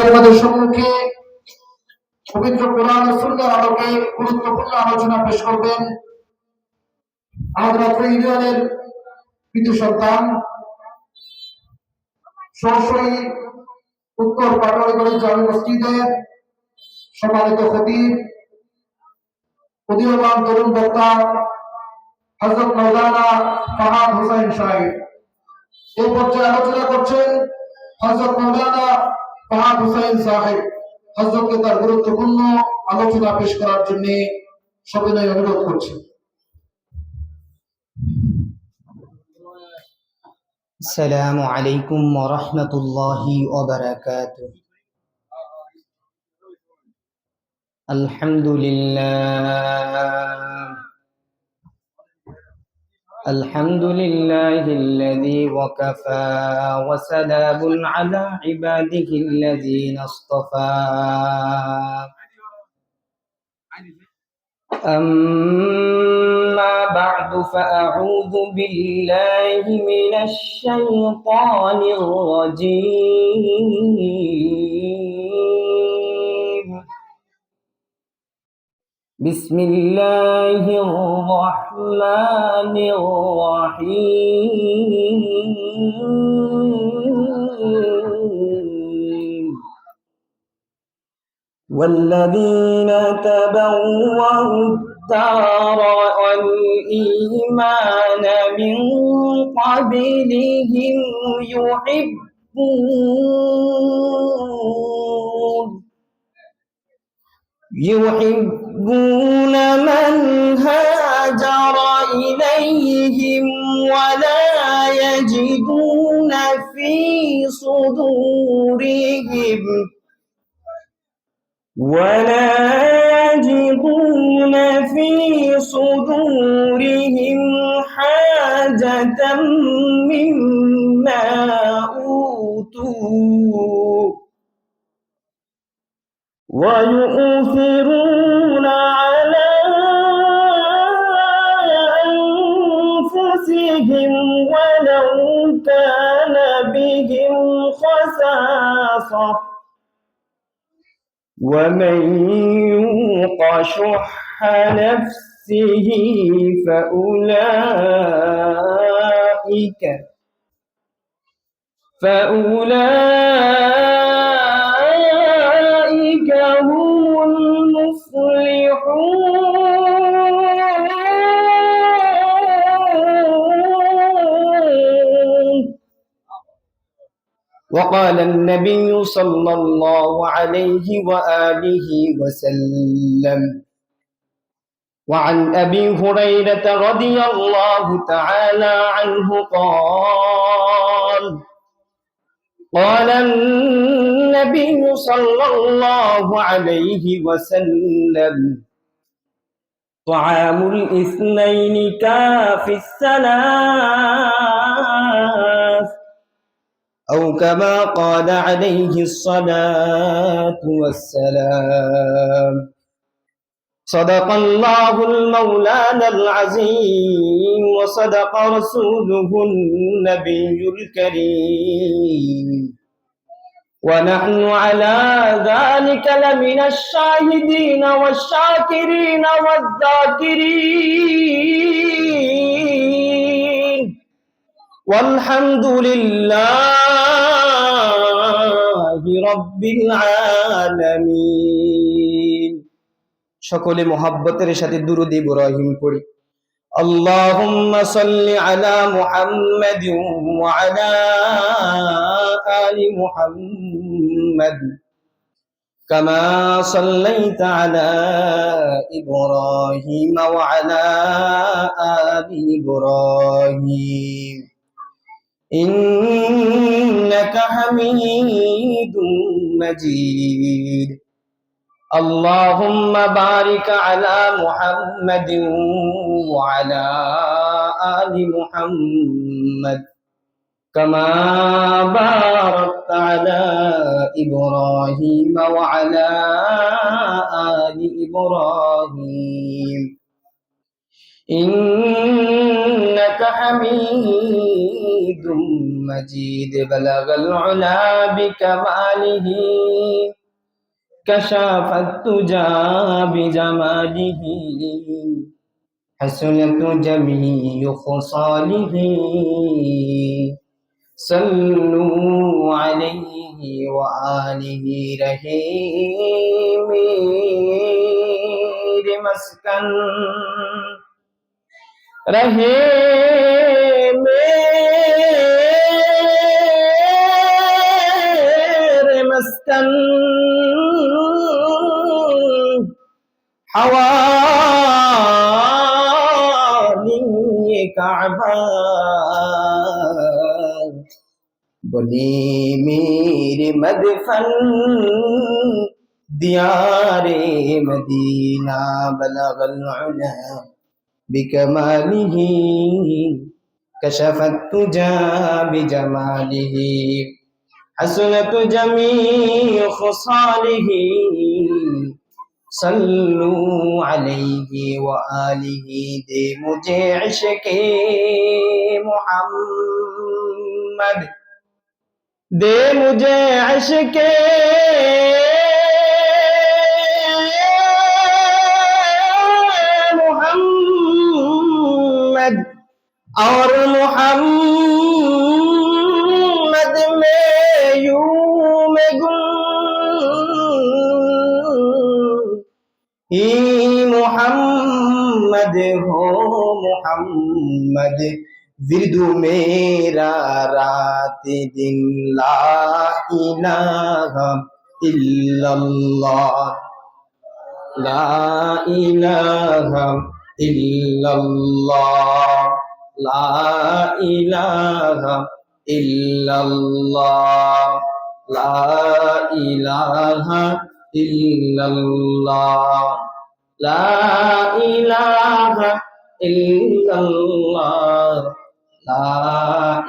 আমাদের সম্মুখে পবিত্র কোরআন ও সুন্নাহর আলোকে গুরুত্বপূর্ণ আলোচনা পেশ করবেন আমাদের অত্র ইউনিয়নের কৃতি সন্তান সরাসরি উত্তর পাটোয়ারি জামে মসজিদের সম্মানিত খতিব উদীয়মান তরুণ বক্তা হযরত মাওলানা ফাহাদ হোসেন সাহেব। এই পর্যায়ে আলোচনা করছেন হযরত মাওলানা ফাহাদ হোসেন সাহেব। হযরতকে তার গুরুত্বপূর্ণ আলোচনা পেশ করার জন্য সবিনয় অনুরোধ করছি। السلام عليكم ورحمة الله وبركاته. الحمد لله الذي وكفى وسلام على عباده الذين اصطفى. أما بعد فأعوذ بالله من الشيطان الرجيم. بسم الله الرحمن الرحيم. والذين تبوأوا الدار والإيمان من قبلهم يحبون من هاجر إليهم ولا يجدون في صدورهم حاجة مما أوتوا ويؤثرون على أنفسهم ولو كان بهم خصاصة ومن يوق شح نفسه فأولئك هم المفلحون. وقال النبي صلى الله عليه وآله وسلم: وعن أبي هريرة رضي الله تعالى عنه قال النبي صلى الله عليه وسلم: طعام الاثنين كافي الثلاث، أو كما قال عليه الصلاة والسلام. صدق الله المولانا العظيم وصدق رسوله النبي الكريم، ونحن على ذلك لمن الشاهدين والشاكرين والذاكرين، والحمد لله رب العالمين. সকলে মোহাব্বতের সাথে দুরূদ ইব্রাহিম পড়ি। আল্লাহুম্মা সাল্লি আলা মুহাম্মাদিন ওয়া আলা আলি মুহাম্মাদ কামা সাল্লাইতা আলা ইব্রাহিম ওয়া আলা আলি ইব্রাহিম ইন্নাকা হামিদুম মাজিদ। اللهم بارك على محمد وعلى آل محمد كما باركت على إبراهيم وعلى آل إبراهيم إنك حميد مجيد بلغ العلا بكماله كشف الدجى بجماله حسنت جميع خصاله صلوا عليه وآله رحيم مسكن رہے میرے مسکن حوالی کعبہ بنی میرے مدفن دیار مدینہ بلغ العلا بكماله كشف الدجى بجماله حسنت جميع خصاله صلوا عليه وآله دے مجھے عشق محمد دے مجھے عشق اور محمد میں یوں میں گم ہی محمد ہو محمد ورد میرا رات دن لا الہ الا اللہ لا الہ الا اللہ لا الہ الا اللہ لا الہ الا اللہ لا الہ الا اللہ لا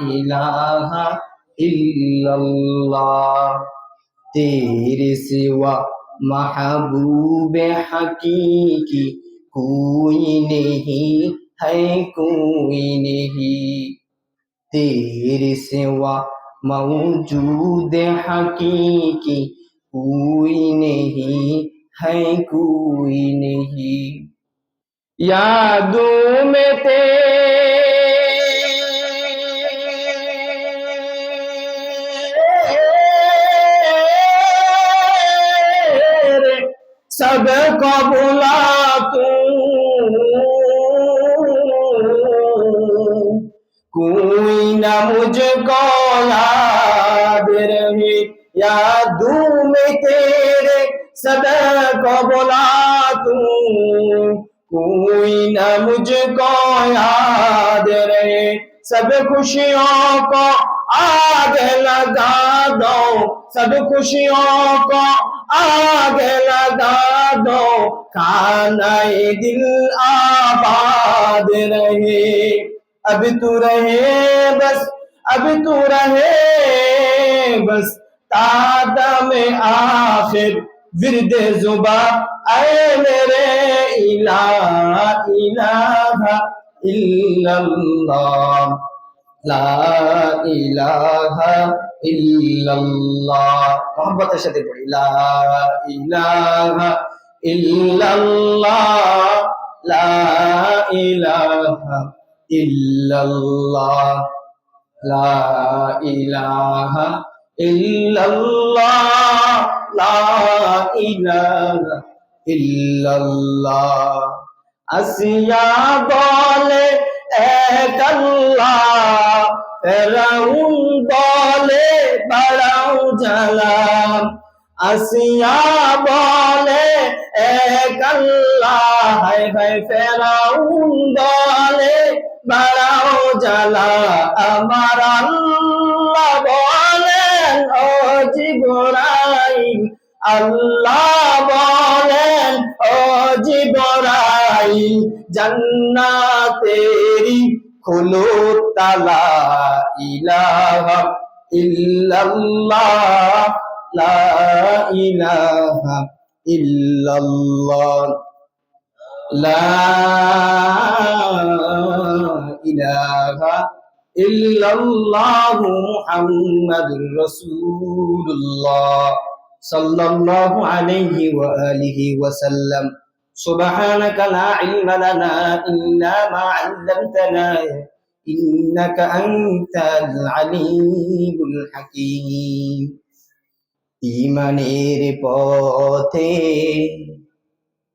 الہ الا اللہ تیرے سوا محبوب حقیقی کوئی نہیں ہے کوئی نہیں تیرے سوا موجود حقیقی کوئی نہیں ہے کوئی نہیں یادوں میں تیرے سب کو کوئی نہ مجھ کو یاد رہے یادوں میں تیرے صدا کو بلا کوئی نہ مجھ کو یاد رہے سب خوشیوں کو آگ لگا دو سب خوشیوں کو آگ لگا دو کھانا دل آباد رہے اب تو رہے بس اب تو رہے بس تادم آخر ورد زبا اے میرے الہ الہ الا اللہ لا الہ الا اللہ محبت সাথে পড়ি لا الہ الا اللہ لا الہ الا اللہ لا الہ الا اللہ لا الہ الا اللہ আসিয়া বলে এক আল্লাহ ফেরাউন বলে বাড়াও জ্বালা আসিয়া বলে এক আল্লাহ হায় ভাই ফেরাউন বলে বাড়াও জ্বালা আমার আল্লাহ বলেন ও জিবরাইল আল্লাহ বলেন ও জিবরাইল জান্নাতেরি খোলো তালা ইলাহা ইল্লাল্লাহ লা ইলাহা ইল্লাল্লাহ লা ইলাহা ইল্লাল্লাহু মুহাম্মাদুর রাসূলুল্লাহ সাল্লাল্লাহু আলাইহি ওয়া আলিহি ওয়া সাল্লাম। সুবহানাকা লা ইলমা লানা ইল্লা মা 'আল্লামতানা ইন্নাকা আনতাল আলিমুল হাকীম। ঈমানের পথে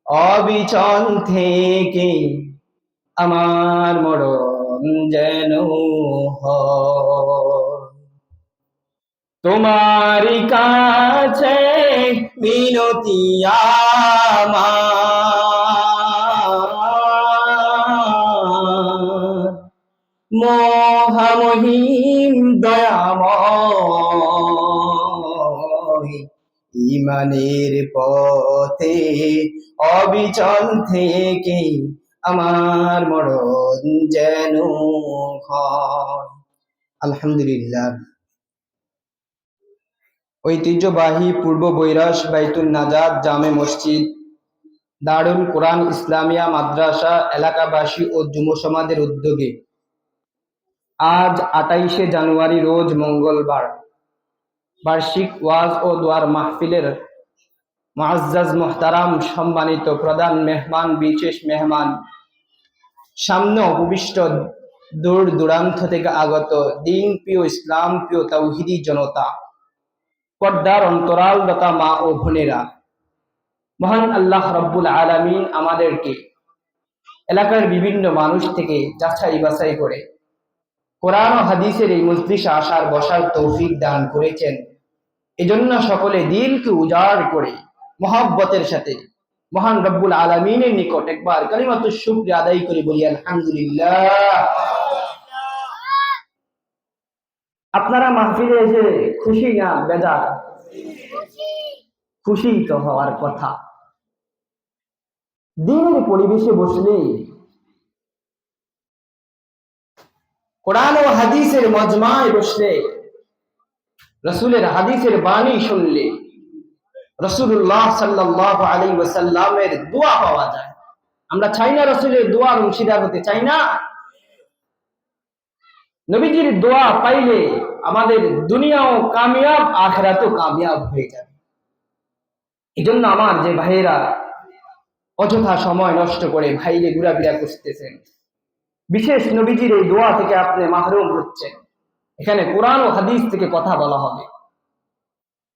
অবিচল থেকে আমার মরণ যেন হয়। তোমারই কাছে মিনতি আমার, মহামহিম দয়াময়। ঈমানের পথে অবিচল থেকে আমার মরণ যেন হয়। আলহামদুলিল্লাহ। ঐতিহ্যবাহী পূর্ব বৈরাস বাইতুল নাজাত জামে মসজিদ, দারুল কোরআন ইসলামিয়া মাদ্রাসা এলাকাবাসী ও যুব সমাজের উদ্যোগে আজ 28শে জানুয়ারি রোজ মঙ্গলবার বার্ষিক ওয়াজ ও দোয়ার মাহফিলের মুআজ্জাজ মুহতারাম সম্মানিত প্রধান মেহমান, বিশেষ মেহমান, সামনে উপবিষ্ট দূর দূরান্ত থেকে আগত দিন প্রিয়, ইসলাম প্রিয় তাওহীদি জনতা, পর্দার অন্তরাল তথা মা ও বোনেরা, মহান আল্লাহ রব্বুল আলামিন আমাদেরকে এলাকার বিভিন্ন মানুষ থেকে যাচাই বাছাই করে কোরআন ও হাদিসের এই মজলিসে আসার বসার তৌফিক দান করেছেন। এজন্য সকলে দিলকে উজাড় করে মহব্বতের সাথে মহান রব্বুল আলামিনের নিকট একবার কালিমাতুশ শুকরিয়া আদায় করে বলি আলহামদুলিল্লাহ। আপনারা মাহফিলে এসে খুশি না বেজার? খুশি তো হওয়ার কথা। দিনের পরিবেশে বসলে, কোরআন ও হাদিসের মজমায় বসলে, রাসূলের হাদিসের বাণী শুনলে রাসূলুল্লাহ সাল্লাল্লাহু আলাইহি ওয়াসাল্লামের দোয়া পাওয়া যায়। আমরা চাই না রাসূলের দোয়ার অংশীদার হতে? চাই না? নবীজির দোয়া পাইলে আমাদের দুনিয়াও কামিয়াব, আখিরাতও কামিয়াব হয়ে যাবে। এজন্য আমার যে ভাইয়েরা অযথা সময় নষ্ট করে ভাইরে ঘোরাফেরা করতেছেন, বিশেষ নবীজির এই দোয়া থেকে আপনি মাহরুম হচ্ছেন। এখানে কোরআন ও হাদিস থেকে কথা বলা হবে,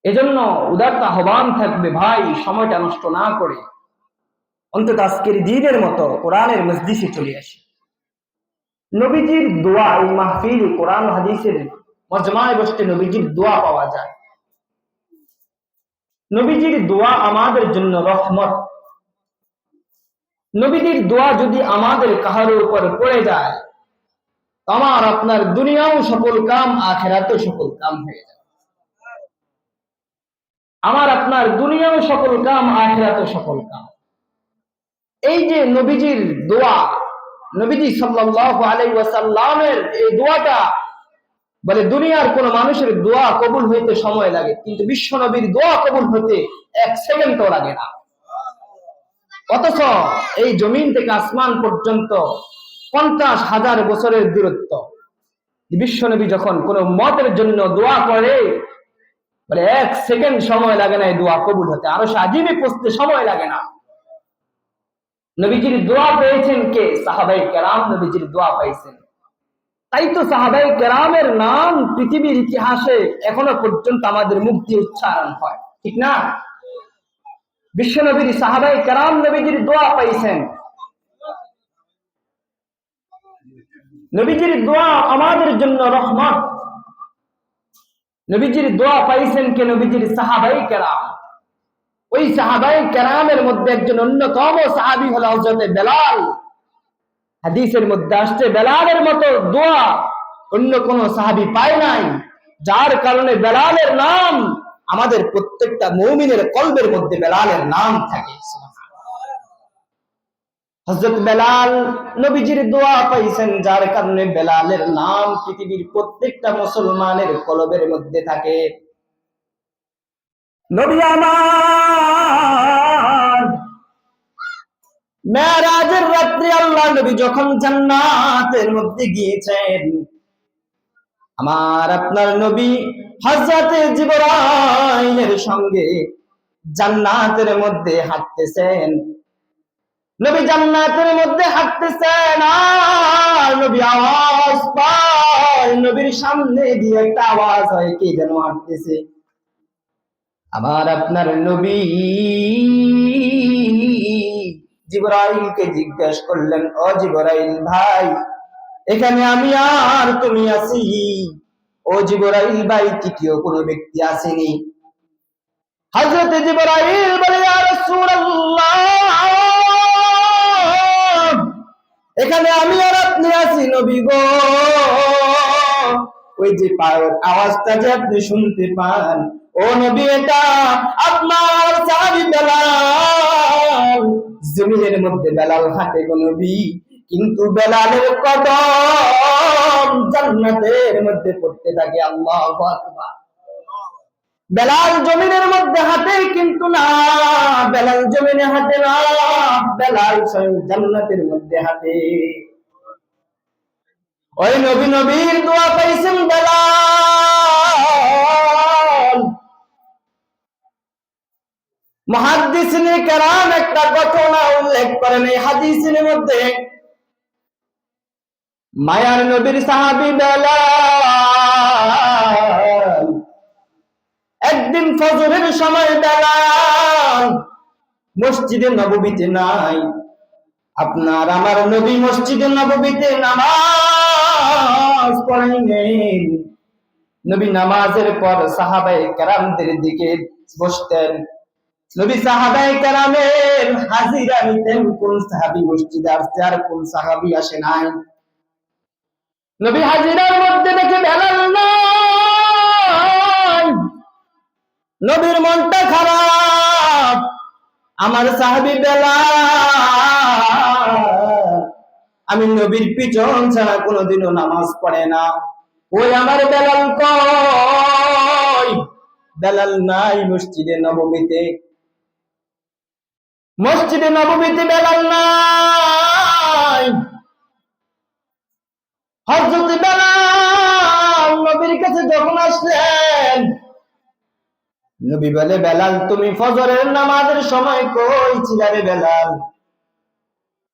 এজন্য উদারতা আহ্বান থাকবে, ভাই সময়টা নষ্ট না করে অন্তত আজকের দিনের মতো কোরআনের মজলিসে চলে আসি। নবীজির দোয়া এই মাহফিল কোরআন ও হাদিসের মজমায় বসতে নবীজির দোয়া পাওয়া যায়। নবীজির দোয়া আমাদের জন্য রহমত। নবীজির দোয়া যদি আমাদের কাহার উপর পড়ে যায়, আমার আপনার দুনিয়াও সফল কাম, আখিরাতেও সফল কাম হয়ে যাবে। আমার আপনার দুনিয়াও সফল কাম, আখিরাতেও সফল কাম। এই যে নবীজির দোয়া, নবীজি সাল্লাল্লাহু আলাইহি ওয়াসাল্লামের এই দোয়াটা বলে দুনিয়ার কোন মানুষের দোয়া কবুল হইতে সময় লাগে, কিন্তু বিশ্ব নবীর দোয়া কবুল হতে 1 সেকেন্ডও লাগে না। অথচ এই জমিন থেকে আসমান পর্যন্ত 50,000 বছরের দূরত্ব। বিশ্ব নবী যখন কোন উম্মতের জন্য দোয়া করে, বলে 1 সেকেন্ড সময় লাগে না এই দোয়া কবুল হতে, আরো আজিমে পৌঁছতে সময় লাগে না। নবীজির দোয়া পেয়েছেন কে? সাহাবায়ে কেরাম নবীজির দোয়া পাইছেন। তাই তো সাহাবায়ে কেরামের নাম পৃথিবীর ইতিহাসে এখনো পর্যন্ত আমাদের মুখ দিয়ে উচ্চারণ হয়, ঠিক না? বিশ্ব নবীর সাহাবায়ে কেরাম নবীজির দোয়া পাইছেন। নবীজির দোয়া আমাদের জন্য রহমত। নবীজির দোয়া পাইছেন কে? নবীজির সাহাবায়ে কেরাম। ওই সাহাবায়ে কেরামের মধ্যে একজন অন্যতম সাহাবী হলো হযরত বেলাল। হাদিসের মধ্যে আসছে বেলালের মতো দোয়া অন্য কোন সাহাবী পায় নাই, যার কারণে বেলালের নাম আমাদের প্রত্যেকটা মুমিনের কলবের মধ্যে বেলালের নাম থাকে। হযরত বেলাল নবীজির দোয়া পাইছেন, যার কারণে বেলালের নাম পৃথিবীর প্রত্যেকটা মুসলমানের কলবের মধ্যে থাকে। নবী আমার মেরাজের রাত্রে আল্লাহ নবী যখন জান্নাতের মধ্যে গিয়েছেন, আমার আপনার নবী হযরতে জিবরাইলের সঙ্গে জান্নাতের মধ্যে হাঁটতেছেন। নবী জান্নাতের মধ্যে হাঁটতেছেন আর নবী আওয়াজ পায়, নবীর সামনে দিয়ে একটা আওয়াজ হয়, কে যেন হাঁটতেছে। আমার আপনার নবী জিবরাইলকে জিজ্ঞাসা করলেন, ও জিবরাইল ভাই, এখানে আমি আর তুমি আছি, ও জিবরাইল ভাই তৃতীয় কোনো ব্যক্তি আসেনি? হযরত জিবরাইল বলে, ইয়া রাসূলুল্লাহ, এখানে আমি আর আপনি আছি নবী গো। ওই যে পায়ের আওয়াজটা যে আপনি শুনতে পান, ও নবী, এটা আপনার সাহাবী বেলাল। জমিনের মধ্যে বেলাল হাঁটে গো নবী, কিন্তু বেলালের কদম জান্নাতের মধ্যে পড়তে থাকে। আল্লাহু আকবার। বেলাল জমিনের মধ্যে হাঁটে, কিন্তু না, বেলাল জমিনে হাঁটে না, বেলাল স্বয়ং জান্নাতের মধ্যে হাঁটে। ওই নবীর দোয়া পাইছেন বেলাল। মুহাদ্দিসিনে কেরাম একটা ঘটনা উল্লেখ করেন এই হাদিসের মধ্যে। মায়ার নবীর সাহাবী বেলাল একদিন ফজরের সময় বেলাল মসজিদে নববীতে নাই। আপনার আমার নবী মসজিদে নববীতে নামাজ পড়াইলেন। নবী নামাজের পর সাহাবায়ে কেরামদের দিকে বসতেন। নবী সাহাবায়ে কেরামের হাজিরা নিতেন, কোন সাহাবী মসজিদে আসছে আর কোন সাহাবী আসে নাই। নবী হাজিরার মধ্যে দেখে বেলাল নাই। নবীর মনটা খারাপ, আমার সাহাবী বেলাল আমি নবীর পিছন ছাড়া কোনোদিনও নামাজ পড়ে না, ওই আমার বেলাল কই? বেলাল নাই মসজিদে নববীতে। মসজিদে নববীতে বেলাল নাই। হযরত বেলাল নবীর কাছে যখন আসলেন, নবী বলে, বেলাল তুমি ফজরের নামাজের সময় কই ছিলে রে বেলাল?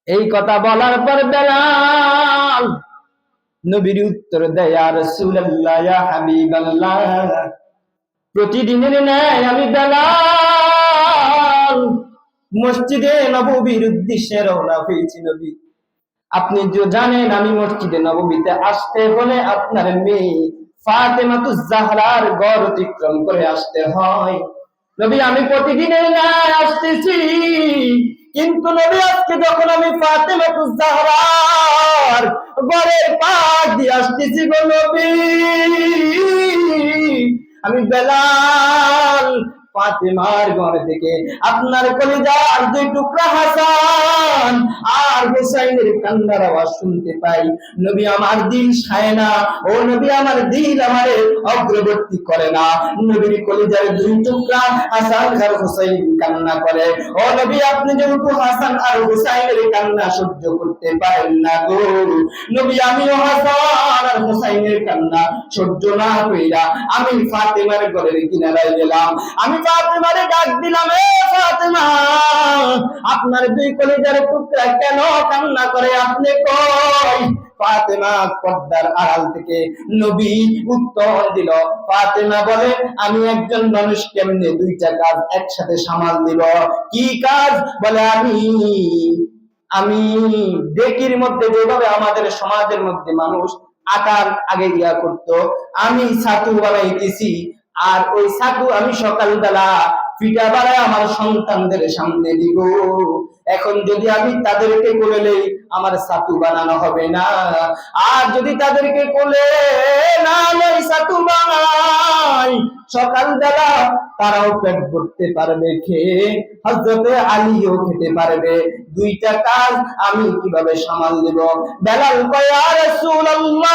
এই কথা বলার পর বেলাল নবীর উত্তর দেয়, ইয়া রাসূলুল্লাহ, ইয়া হাবিবাল্লাহ, প্রতিদিনের ন্যায় আমি বেলাল মসজিদে নববীর উদ্দেশ্যে রওনা হয়েছি। নবী, আপনি যে জানেন আমি মসজিদে নববীতে আসতে হলে আপনার মেয়ে ফাতেমাতুজ জাহরার ঘর অতিক্রম করে আসতে হয়। নবী, আমি প্রতিদিনের ন্যায় আসতেছি, কিন্তু নবী আজকে যখন আমি ফাতেমাতুজ জাহরার ঘরের পাশ দিয়ে আসতেছি গো নবী, আমি বেলাল ফাতেমার ঘর থেকে আপনার কলিজার দুই টুকরা হাসান আর হুসাইনের কান্নার আওয়াজ শুনতে পাই। নবী, আমার দিল সায় না, ও নবী, আমার দিল আমারে অগ্রবর্তী করে না। নবীর কলিজার দুই টুকরা হাসান আর হুসাইন কান্না করে। ও নবী, আপনি যেহেতু হাসান আর হুসাইনের কান্না সহ্য করতে পারেন না গো নবী, আমিও হাসান আর হুসাইনের কান্না সহ্য না কইরা আমি ফাতেমার ঘরের কিনারায় গেলাম। আমি ফাতেমারে ডাক দিলাম, এ ফাতেমা, আপনার দুই কলিজার টুকরা কেন কান্না করে, আপনি কই? ফাতেমা পর্দার আড়াল থেকে নবী উত্তর দিল। ফাতেমা বলে, আমি একজন মানুষ কেমনে দুইটা কাজ একসাথে সামাল দিব? কি কাজ? বলে, আমি ডেকির মধ্যে যেভাবে আমাদের সমাজের মধ্যে মানুষ আটার আগে ইয়া করতো, আমি ছাতু বানাইতেছি, আর ওই ছাতু আমি সকালবেলা পিঠা বানায় আমার সন্তানদের সামনে দিব। এখন যদি আমি তাদেরকে কোলে নেই, আমার ছাতু বানানো হবে না, আর যদি তাদেরকে কোলে না নেই ছাতু বানাই, সকালবেলা তারাও পেট ভরতে পারবে খেয়ে, হযরতে আলীও খেতে পারবে। দুইটা কাজ আমি কিভাবে সামাল দেব? বেলাল কয়, ইয়া রাসূলুল্লাহ,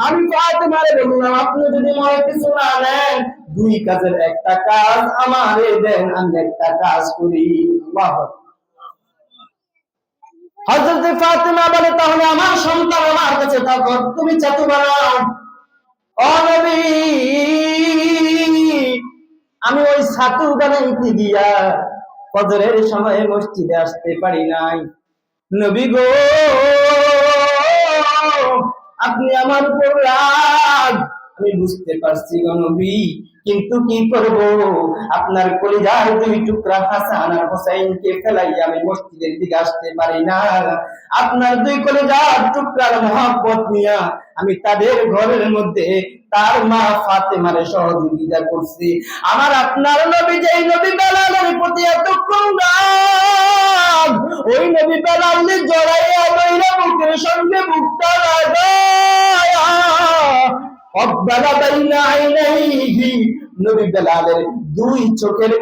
আমি ফাতেমারে বললাম, আপনি যদি মনে কিছু না নেন, দুই কাজের একটা কাজ আমারে দেন, আমি একটা কাজ করি। আল্লাহু আকবার। হযরত ফাতেমা বলে, তাহলে আমার সন্তান আমার কাছে থাকো, তুমি চাতু বানাও। ও নবী, আমি ওই ছাতু বানাইতে গিয়া ফজরের সময় মসজিদে আসতে পারি নাই। নবী গো, আপনি আমার উপর রাগ, আমি বুঝতে পারছি গো নবী, কিন্তু কি করব, আপনার কলিজার দুই টুকরা হাসান আর হোসাইনকে ফেলাইয়া আমি মসজিদের দিকে আসতে পারি না। আপনার দুই কলিজার টুকরার মহব্বত নিয়া আমি তাদের ঘরের মধ্যে তার মা ফাতেমারে সহযোগিতা করছি। আমার আপনার নবী, যেই নবী বেলালের প্রতি এত রাগ, ওই নবী বেলালে জড়াইয়া বইরা বুকের সঙ্গে বুকটা লাগায়া অব্বালা বাইনা আইনাইহি, নবী বেলালের দুই চোখের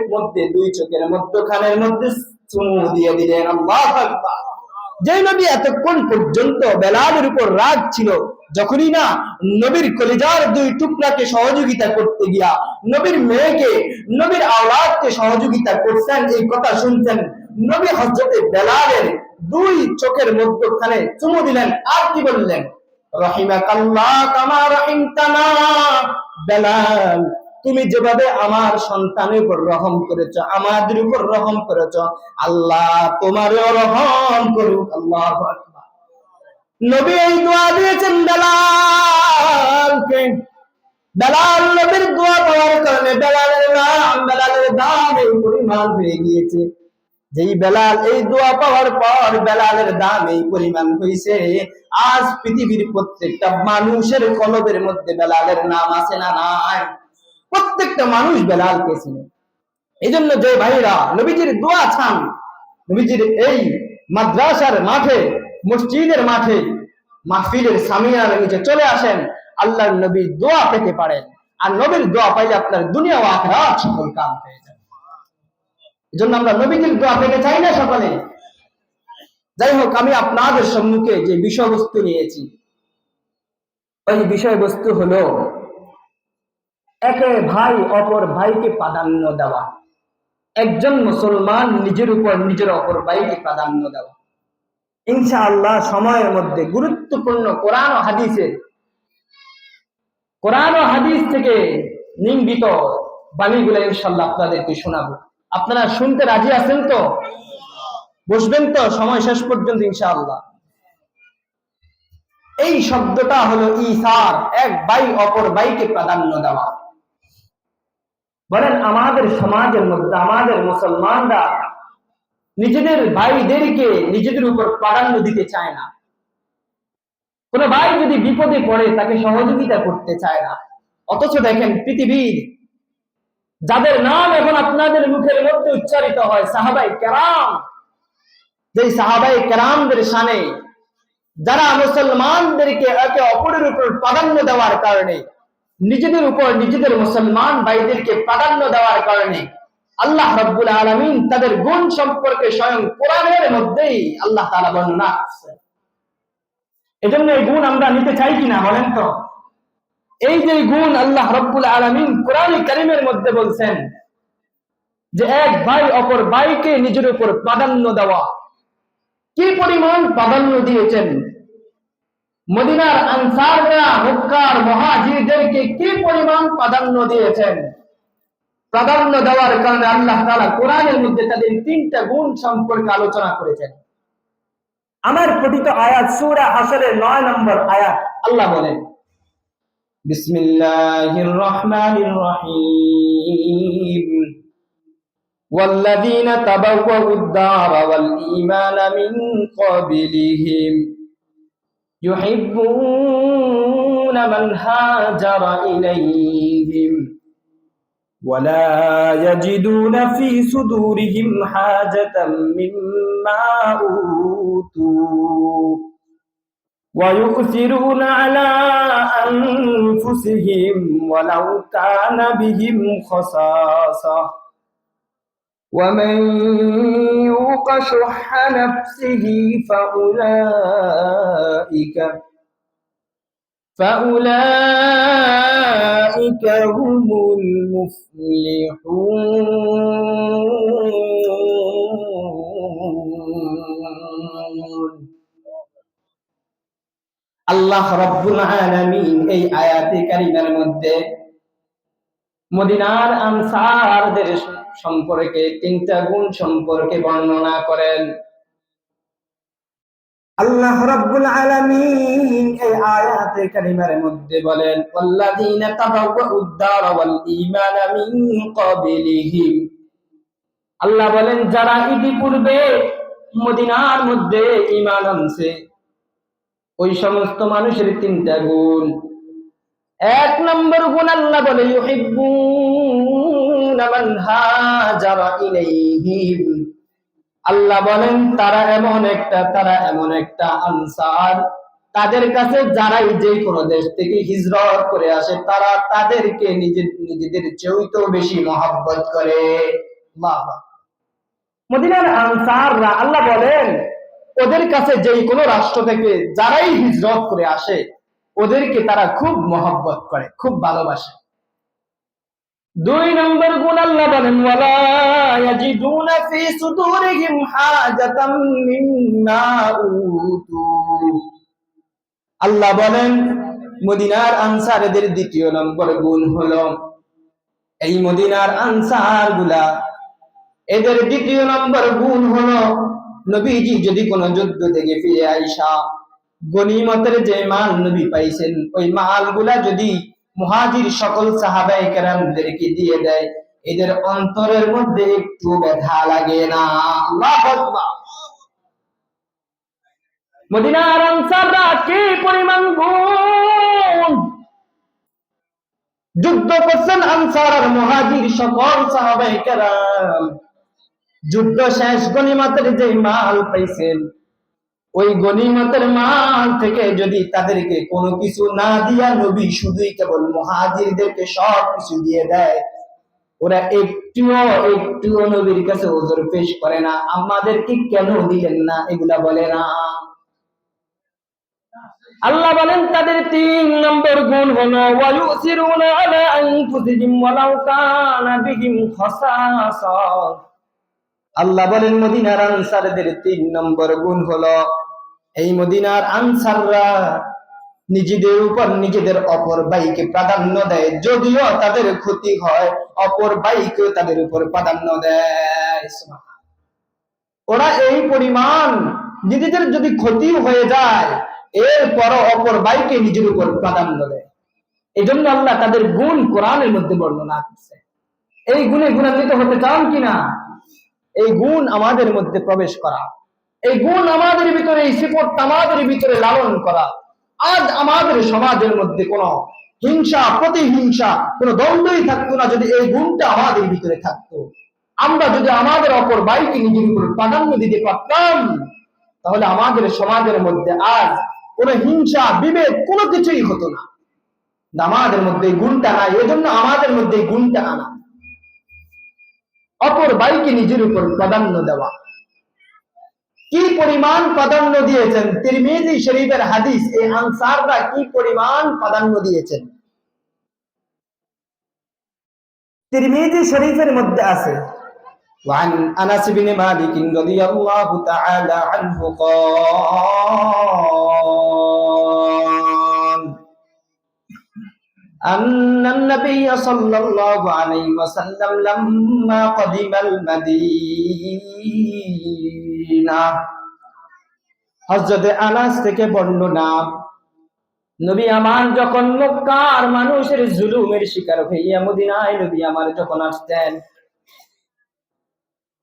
মধ্যখানের মধ্যে চুমু দিয়ে দিলেন। আল্লাহু আকবার। যে নবী এতক্ষণ পর্যন্ত বেলালের উপর রাগ ছিল, যখনই না নবীর কলিজার দুই টুকরাকে সহযোগিতা করতে গিয়া নবীর মেয়েকে, নবীর আওলাদকে সহযোগিতা করছেন, এই কথা শুনছেন, নবী হযরতে বেলালের দুই চোখের মধ্যখানে চুমু দিলেন, আর কি বললেন, রাহিমাকাল্লাহ কামা রাহিমতানা। বেলাল, তুমি যেভাবে আমার সন্তানের উপর রহম করেছো, আমাদের উপর রহম করেছো, আল্লাহ তোমারও রহম করুক। আল্লাহু আকবার। নবী এই দোয়া দিয়েছেন বেলালকে। বেলাল নবীর দোয়া পাওয়ার কারণে বেলালের নাম, বেলালের দাম এই পরিমাণ হয়ে গিয়েছে। যেই বেলাল এই দোয়া পাওয়ার পর বেলালের দাম এই পরিমাণ হয়েছে, আজ পৃথিবীর প্রত্যেকটা মানুষের কলবের মধ্যে বেলালের নাম আছে না নাই? প্রত্যেকটা মানুষ বেলালকে চিনে। এই জন্য যে ভাইরা নবীজির দোয়া চান, নবীজির এই মাদ্রাসার মাঠে, মসজিদের মাঠে, মাহফিলের সামিয়ার নিচে চলে আসেন, আল্লাহর নবীর দোয়া পেতে পারেন। আর নবীর দোয়া পাইলে আপনার দুনিয়া ও আখিরাত সকল কাম হয়ে যায়। এজন্য আমরা নবীজির দোয়া পেতে চাই না সকলে। যাই হোক, আমি আপনাদের সম্মুখে যে বিষয়বস্তু নিয়েছি, ওই বিষয়বস্তু হলো একে ভাই অপর ভাইকে প্রাধান্য দেওয়া। একজন মুসলমান নিজের উপর নিজের অপর ভাইকে প্রাধান্য দেওয়া। ইনশাআল্লাহ সময়ের মধ্যে গুরুত্বপূর্ণ কোরআন ও হাদিস থেকে নির্মিত বাণীগুলো ইনশাআল্লাহ আপনাদেরকে শোনাবো। আপনারা শুনতে রাজি আছেন তো? বসবেন তো সময় শেষ পর্যন্ত ইনশাআল্লাহ? এই শব্দটা হলো ইসার, এক ভাই অপর ভাইকে প্রাধান্য দেওয়া। বলেন, আমাদের সমাজের মধ্যে আমাদের মুসলমানরা নিজেদের ভাইদেরকে নিজেদের উপর প্রাধান্য দিতে চায় না। কোন ভাই যদি বিপদে পড়ে তাকে সহযোগিতা করতে চায় না। অথচ দেখেন পৃথিবীর যাদের নাম এখন আপনাদের মুখের মধ্যে উচ্চারিত হয়, সাহাবায়ে কেরাম, যেই সাহাবায়ে কেরামদের শানে যারা মুসলমানদেরকে একে অপরের উপর প্রাধান্য দেওয়ার কারণে, নিজেদের উপর নিজেদের মুসলমান ভাইদেরকে প্রাধান্য দেওয়ার কারণে আল্লাহ রাব্বুল আলামিন তাদের গুণ সম্পর্কে স্বয়ং কোরআনের মধ্যেই আল্লাহ তাআলা বর্ণনা করেছেন। এজন্য এই গুণ আমরা নিতে চাই কিনা বলেন তো? এই যে গুণ আল্লাহ রাব্বুল আলামিন কোরআনে কারীমের মধ্যে বলছেন যে এক ভাই অপর ভাইকে নিজের উপর প্রাধান্য দেওয়া, কি পরিমাণ প্রাধান্য দিয়েছেন। মদিনার আনসাররা মক্কার মুহাজিরদেরকে কি পরিমাণ প্রাধান্য দিয়েছেন। প্রাধান্য দেওয়ার কারণে আল্লাহ তাআলা কোরআনের মধ্যে তাদের তিনটা গুণ সম্পর্কে আলোচনা করেছেন। আমার পঠিত আয়াত সূরা হাসরের 9 নম্বর আয়াত, আল্লাহ বলেন, বিসমিল্লাহির রহমানির রহিম, ওয়াল্লাযীনা তাবাওয়াউদ দারা ওয়াল ঈমানা মিন ক্বাবলিহিম ইউহিব্বুনা মান হাজারা ইলাইহিম ولا يجدون في صدورهم حاجة مما أوتوا ويؤثرون على أنفسهم ولو كان بهم خصاصة ومن يوق شح نفسه فأولئك فأولئك هم المفلحون আল্লাহ রাব্বুল আলামিন এই আয়াতে কারিমার মধ্যে মদিনার আনসারদের সম্পর্কে তিনটা গুণ সম্পর্কে বর্ণনা করেন। আল্লাহ রাব্বুল আলামিন এই আয়াতে কারিমার মধ্যে বলেন, ওয়াল্লাযীনা তাবাওয়াউদ দার ওয়াল ঈমানা মিন ক্বাবলিহিম, আল্লাহ বলেন যারা ইতিপূর্বে মদিনার মধ্যে ঈমান আনছে ওই সমস্ত মানুষের তিনটা গুণ। এক নম্বর গুণ আল্লাহ বলে ইউহিব্বুনা মান হাজারা ইলাইহিম, আল্লাহ বলেন তারা এমন একটা আনসার, তাদের কাছে যারাই যে কোনো দেশ থেকে হিজরত করে আসে তারা তাদেরকে নিজেদের চেয়েও বেশি মহব্বত করে। আল্লাহু আকবার। মদিনার আনসাররা আল্লাহ বলেন ওদের কাছে যেই কোনো রাষ্ট্র থেকে যারাই হিজরত করে আসে ওদেরকে তারা খুব মহব্বত করে, খুব ভালোবাসে। দুই নম্বর গুণ আল্লাহ বলেন ওয়ালা ইয়াজিদুনা ফি সুদুরিহিম হাজাতাম মিম্মা উতু, আল্লাহ বলেন মদিনার আনসারদের দ্বিতীয় নম্বর গুণ হলো এই মদিনার আনসার গুলা এদের দ্বিতীয় নম্বর গুণ হলো নবীজি যদি কোন যুদ্ধ থেকে ফিরে আইসা গনিমতের যে মাল নবী পাইছেন ওই মালগুলা যদি মুহাজির সকল সাহাবায়ে কেরামদেরকে দিয়ে দেয় এদের অন্তরের মধ্যে একটু ব্যথা লাগে না। আল্লাহু আকবার। মদিনার আনসাররা কি পরিমাণ গুণ, যুদ্ধ করছেন আনসার আর মুহাজির সকল সাহাবায়ে কেরাম, যুদ্ধ শেষ গনিমতের যে মাল পাইছেন ওই গনিমতের মাল থেকে যদি তাদেরকে কোনো কিছু না দিয়া নবী শুধুই কেবল মুহাজিরদেরকে সব কিছু দিয়ে দেয় ওরা একটুও নবীর কাছে ওজর পেশ করে না, আমাদেরকে কেন দিলেন না এগুলা বলে না। আল্লাহ বলেন তাদের তিন নম্বর গুণ হলো ওয়ায়ুসিরুনা আলা আনফুসিহিম ওয়ালাউ কানা বিহিম খাসাসা, আল্লাহ বলেন মদিনার আনসারদের তিন নম্বর গুণ হলো এই মদিনার আনসাররা নিজেদের উপর নিজেদের অপর ভাইকে প্রাধান্য দেয়, যদিও তাদের ক্ষতি হয় অপর ভাইকে তাদের উপর প্রাধান্য দেয়। ওরা এই পরিমাণ নিজেদের যদি ক্ষতি হয়ে যায় এরপর অপর ভাইকে নিজের উপর প্রাধান্য দেয়। এই জন্য আল্লাহ তাদের গুণ কোরআনের মধ্যে বর্ণনা করছে। এই গুণে গুণান্বিত হতে চান কিনা? এই গুণ আমাদের মধ্যে প্রবেশ করা, এই গুণ আমাদের ভিতরে, এই সিফত আমাদের ভিতরে লালন করা। আজ আমাদের সমাজের মধ্যে কোনো হিংসা প্রতিহিংসা কোনো দ্বন্দ্বই থাকতো না যদি এই গুণটা আমাদের ভিতরে থাকতো। আমরা যদি আমাদের অপর ভাইকে নিজের উপর প্রাধান্য দিতে পারতাম তাহলে আমাদের সমাজের মধ্যে আজ কোনো হিংসা বিভেদ কোনো কিছুই হতো না। আমাদের মধ্যে গুণটা নাই, এজন্য আমাদের মধ্যে গুণটা আনা, অপর ভাইকে নিজের উপর প্রাধান্য দেওয়া। কি পরিমাণ প্রাধান্য দিয়েছেন তিরমিজি শরীফের হাদিস, এই আনসাররা কি পরিমাণ প্রাধান্য দিয়েছেন। তিরমিজি শরীফের মধ্যে আছে وعن أنس بن مالك رضي الله تعالى عنه قال أن النبي صلى الله عليه وسلم لما قدم المدينة, হযরত আনাস থেকে বর্ণনা নবী আমার যখন মক্কার মানুষের জুলুমের শিকার হইয়া মদিনায় নবী আমার যখন আসতেন,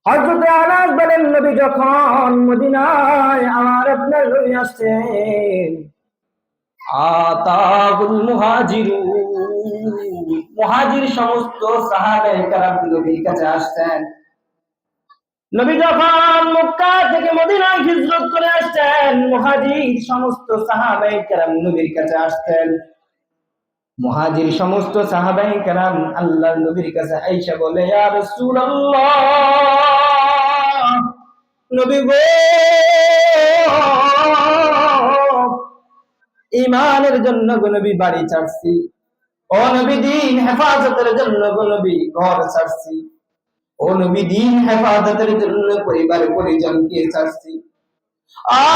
হযরত আনাস বলেন নবী যখন মদিনায় আমার আপনার হয়ে আসতেন আতাহুল মুহাজিরুন, মুহাজির সমস্ত সাহাবায়ে কেরাম নবীর কাছে আসতেন। নবী যখন মক্কা থেকে মদিনায় হিজরত করে আসতেন মুহাজির সমস্ত সাহাবায়ে কেরাম নবীর কাছে আসতেন। মুহাজির সমস্ত সাহাবায়ে কেরাম আল্লাহর নবীর কাছে আয়েশা বলে ইয়া রাসূলুল্লাহ, নবী গো ঈমানের জন্য গো নবী বাড়ি ছাড়ছি, ও নবী দিন হেফাজতের জন্য গো নবী ঘর ছাড়ছি, ও নবী দিন হেফাজতের জন্য পরিবার পরিজনকে ছাড়ছি।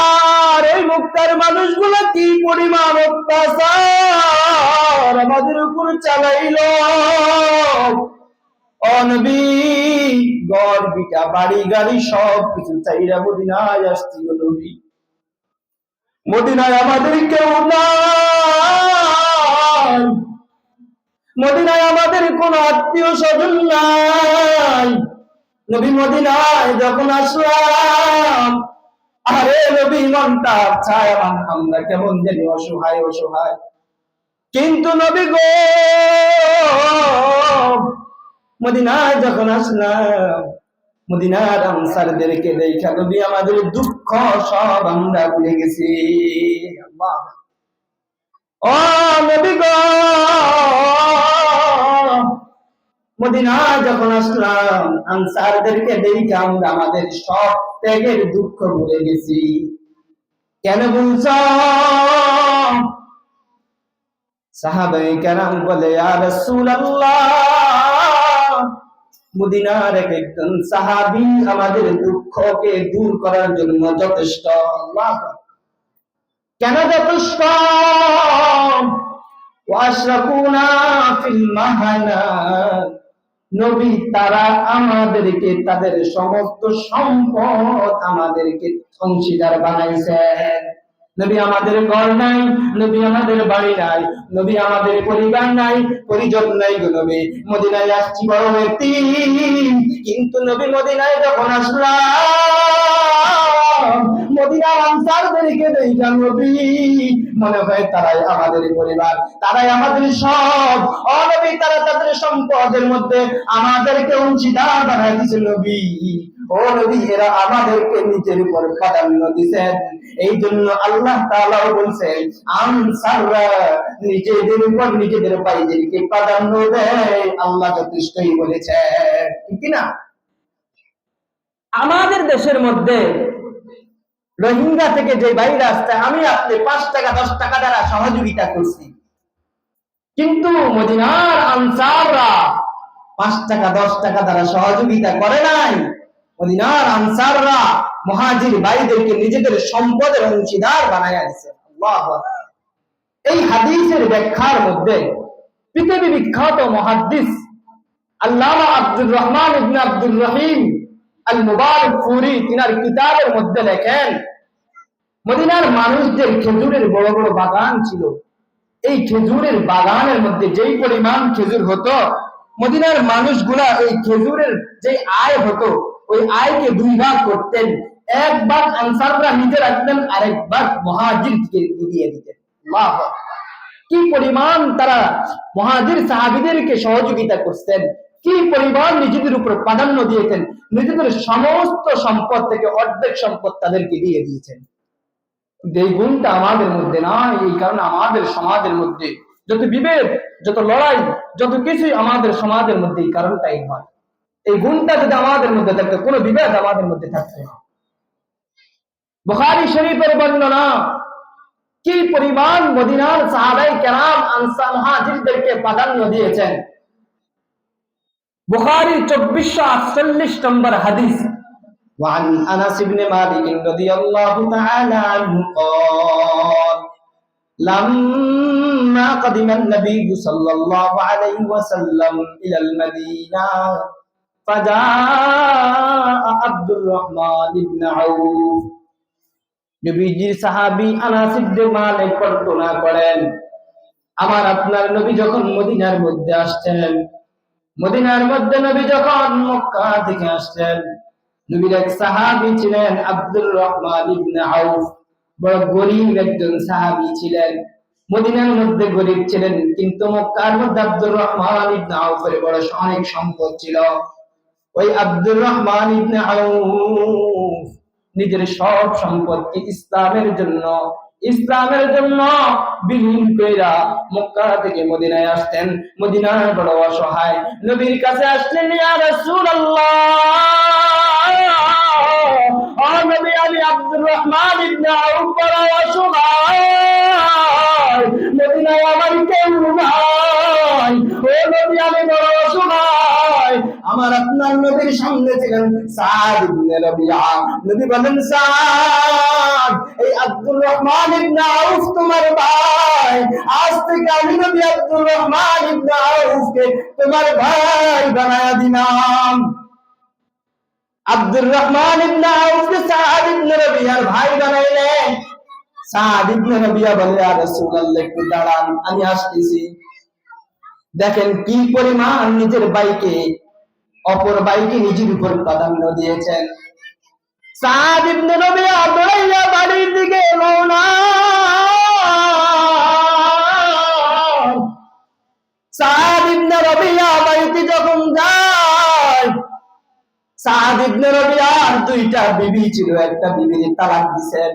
আর ওই মক্কার মানুষগুলো কি পরিমাণ অত্যাচার আমাদের উপর চালাইলো। ও নবী ঘর বিটা বাড়ি গাড়ি সব কিছু চাইরা মদিনায় আসছি গো নবী। মদিনায় আমাদের কেউ নাই, মদিনায় আমাদের কোন আত্মীয় স্বজন নাই। নবী মদিনায় যখন আসলাম, আরে নবী মনটা ছায় আমরা কেমন জানি অসহায় অসহায়। কিন্তু নবী গো মদিনায় যখন আসলাম, মদিনার আনসারদেরকে দেখা নবী আমাদের দুঃখ সব আমরা ভুলে গেছি। আল্লাহ, ও নবী গো মদিনায় যখন আসলাম, আনসারদেরকে দেখে আমরা আমাদের সব ত্যাগের দুঃখ ভুলে গেছি। কেন বলছ? সাহাবায়ে কেরাম বলে, ইয়া রাসূলুল্লাহ, মদিনার একজন সাহাবী আমাদের দুঃখকে দূর করার জন্য যথেষ্ট। আল্লাহ, কেন যথেষ্ট? ওয়াশরাকুনা ফিল মাহানা, নবী তারা আমাদেরকে তাদের সমস্ত সম্পদ আমাদেরকে অংশীদার বানাইছেন। নবী আমাদের ঘর নাই, নবী আমাদের বাড়ি নাই, নবী আমাদের পরিবার নাই, পরিজন নাই গো নবী। মদিনায় আসছি বড় এতিম, কিন্তু নবী মদিনায় যখন আসলাম, মদিনার আনসারদেরকে দেখা নবী মনে হয় তারাই আমাদের পরিবার, তারাই আমাদের সব। ও নবী তারা তাদের সম্পদের মধ্যে আমাদেরকে অংশীদার বানাই দিয়েছে নবী। ও নবী এরা আমাদেরকে নিজের উপর প্রাধান্য দিয়েছেন। এই জন্য আল্লাহ তাআলা বলছেন আনসাররা নিজেদের উপর নিজেদের ভাইদেরকে প্রাধান্য দেয়, আল্লাহ যথেষ্টই বলেছেন, ঠিক না? আমাদের দেশের মধ্যে রোহিঙ্গা থেকে যে বাইরে আসছে, আমি আপনি 5 টাকা 10 টাকা দ্বারা সহযোগিতা করছি, কিন্তু মদিনার আনসাররা 5 টাকা 10 টাকা দ্বারা সহযোগিতা করে নাই। মদিনার আনসাররা মুহাজির ভাইদেরকে নিজেদের সম্পদের অংশীদার বানায়া দিয়েছে। আল্লাহু আকবার। এই হাদিসের ব্যাখ্যার মধ্যে পৃথিবী বিখ্যাত মুহাদ্দিস আল্লামা আব্দুর রহমান ইবনে আব্দুর রহিম আল মুবারকফুরি তিনার কিতাবের মধ্যে লেখেন, মদিনার মানুষদের খেজুরের বড় বড় বাগান ছিল। এই খেজুরের বাগানের মধ্যে যেই পরিমাণ খেজুর হতো, মদিনার মানুষগুলা এই খেজুরের যে আয় হতো, ওই আয়কে 2 ভাগ করতেন। 1 ভাগ আনসাররা নিজে রাখতেন, আরেক ভাগ মুহাজিরকে দিয়ে দিতেন। আল্লাহু আকবার। কি পরিমাণ তারা মুহাজির সাহাবীদেরকে সহযোগিতা করতেন, কি পরিমাণ নিজেদের উপর প্রাধান্য দিয়েছেন, নিজেদের সমস্ত সম্পদ থেকে অর্ধেক সম্পদ তাদেরকে দিয়ে দিয়েছেন। এই গুণটা আমাদের মধ্যে নাই। এই কারণে আমাদের সমাজের মধ্যে যত বিভেদ, যত লড়াই, যত কিছুই আমাদের সমাজের মধ্যে এই কারণটাই হয়। এই গুণটা যদি আমাদের মধ্যে থাকতো, কোনো বিভেদ আমাদের মধ্যে থাকতো না। বুখারী শরীফের বর্ণনা, কি পরিমাণ মদিনার সাহাবায়ে কেরাম আনসার মুহাজিরদেরকে প্রাধান্য দিয়েছেন। বুখারী 2448 নম্বর হাদিস, وعن أنس بن مالك رضي الله تعالى عنه قال لما قدم النبي صلى الله عليه وسلم إلى المدينة فجاء عبد الرحمن بن عوف। নবীজির সাহাবী আনাস ইবনে মালিক বর্ণনা করেন, আমার আপনার নবী যখন মদিনার মধ্যে আসছেন, মদিনার মধ্যে নবী যখন মক্কা থেকে আসছেন, নবীর এক সাহাবী ছিলেন আব্দুর রহমান ইবনে আউফ, বড় গরীব একজন সাহাবী ছিলেন। মদিনার মধ্যে গরীব ছিলেন, কিন্তু মক্কার মধ্যে আব্দুর রহমান ইবনে আউফের বড় অনেক সম্পদ ছিল। ওই আব্দুর রহমান ইবনে আউফ নিজের সব সম্পদকে ইসলামের জন্য বিলীন কইরা মক্কা থেকে মদিনায় আসতেন। মদিনায় বড় অসহায়, নবীর কাছে আসলেন, ইয়া রাসূলুল্লাহ, ও নবী, আমি আব্দুর রহমান ইবনে আউফ বড় অসহায়, মদিনায় আমার কেউ নাই, ও নবী আমি বড় অসহায়। আমার আপনার নবীর সামনে ছিলেন সাদ ইবনে রাবিয়া। নবী বলেন, সাদ, এই আব্দুর রহমান ইবনে আউফ তোমার ভাই। আজ থেকে আমি নবী আব্দুর রহমান ইবনে আউফকে তোমার ভাই বানায়া দিলাম। আব্দুর রহমান ইবনে আউফকে সাদ ইবনে রাবিয়ার ভাই বানাইলেন। সাদ ইবনে রাবিয়া বলে, ইয়া রাসূলুল্লাহ একটু দাঁড়ান, আমি আসতেছি। দেখেন কি পরিমাণ নিজের ভাইকে, অপর ভাইকে নিজের উপর প্রাধান্য দিয়েছেন। সাদ ইবনে রাবিয়া দৌড়াইয়া বাড়ির দিকে রওনা। সাদ ইবনে রাবিয়া বাড়িতে যখন যায়, সাদ ইবনে রাবিয়ার দুইটা বিবি ছিল, একটা বিবির তালাক দিয়েছেন।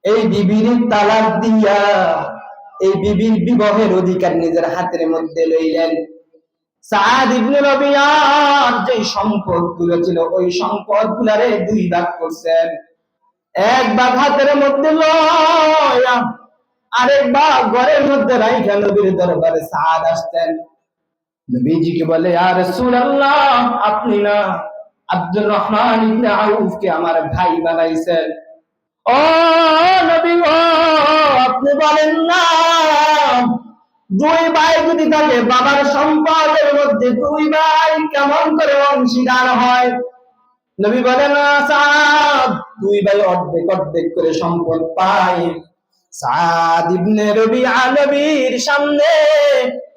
এই বিবির তালাক দিয়া এই বিবির বিবাহের অধিকার নিজের হাতের মধ্যে লইলেন। সাদ ইবনে রাবিয়ার যে সম্পদ গুলো ছিল, ওই সম্পদ গুলারে দুই ভাগ করছেন। এক ভাগ হাতের মধ্যে লয়া আরেক ভাগ ঘরের মধ্যে রাইখা নবীর দরবারে সাদ আসতেন। নবীজিকে বলে, ইয়া রাসূলুল্লাহ আপনি না আব্দুর রহমান ইবনে আউফকে আমার ভাই বানাইছেন। ও নবী গো, আপনি বলেন না, দুই ভাই যদি থাকে বাবার সম্পদের মধ্যে দুই ভাই কেমন করে অংশীদার হয়? নবী বলেন, সাদ, দুই ভাই অর্ধেক অর্ধেক করে সম্পদ পায়। সাদ ইবনে রাবিয়া নবীর সামনে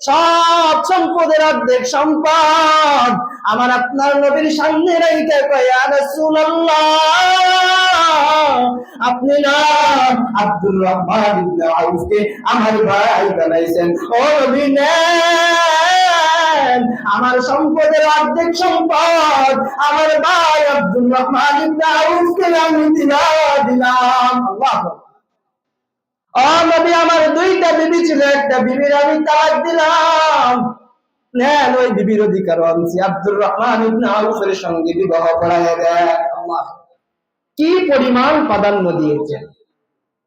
সব সম্পদের অর্ধেক সম্পদ আমার আপনার নবীর সামনে রেখে কয়, ইয়া রাসূলুল্লাহ আপনি না আব্দুর রহমান ইবনে আউফকে আমার ভাই বানাইছেন। ও নবী নেন, আমার সম্পদের অর্ধেক সম্পদ আমার ভাই আব্দুর রহমান ইবনে আউফকে আমি দিলাম। আল্লাহ। ও নবী, আমার দুইটা বিবি ছিল, একটা বিবির আমি তালাক দিলাম, নেন ওই বিবির অধিকার আনছি, আব্দুর রহমান ইবনে আউফের সঙ্গে বিবাহ করায় দেন। আল্লাহ, কি পরিমাণ প্রাধান্য দিয়েছেন!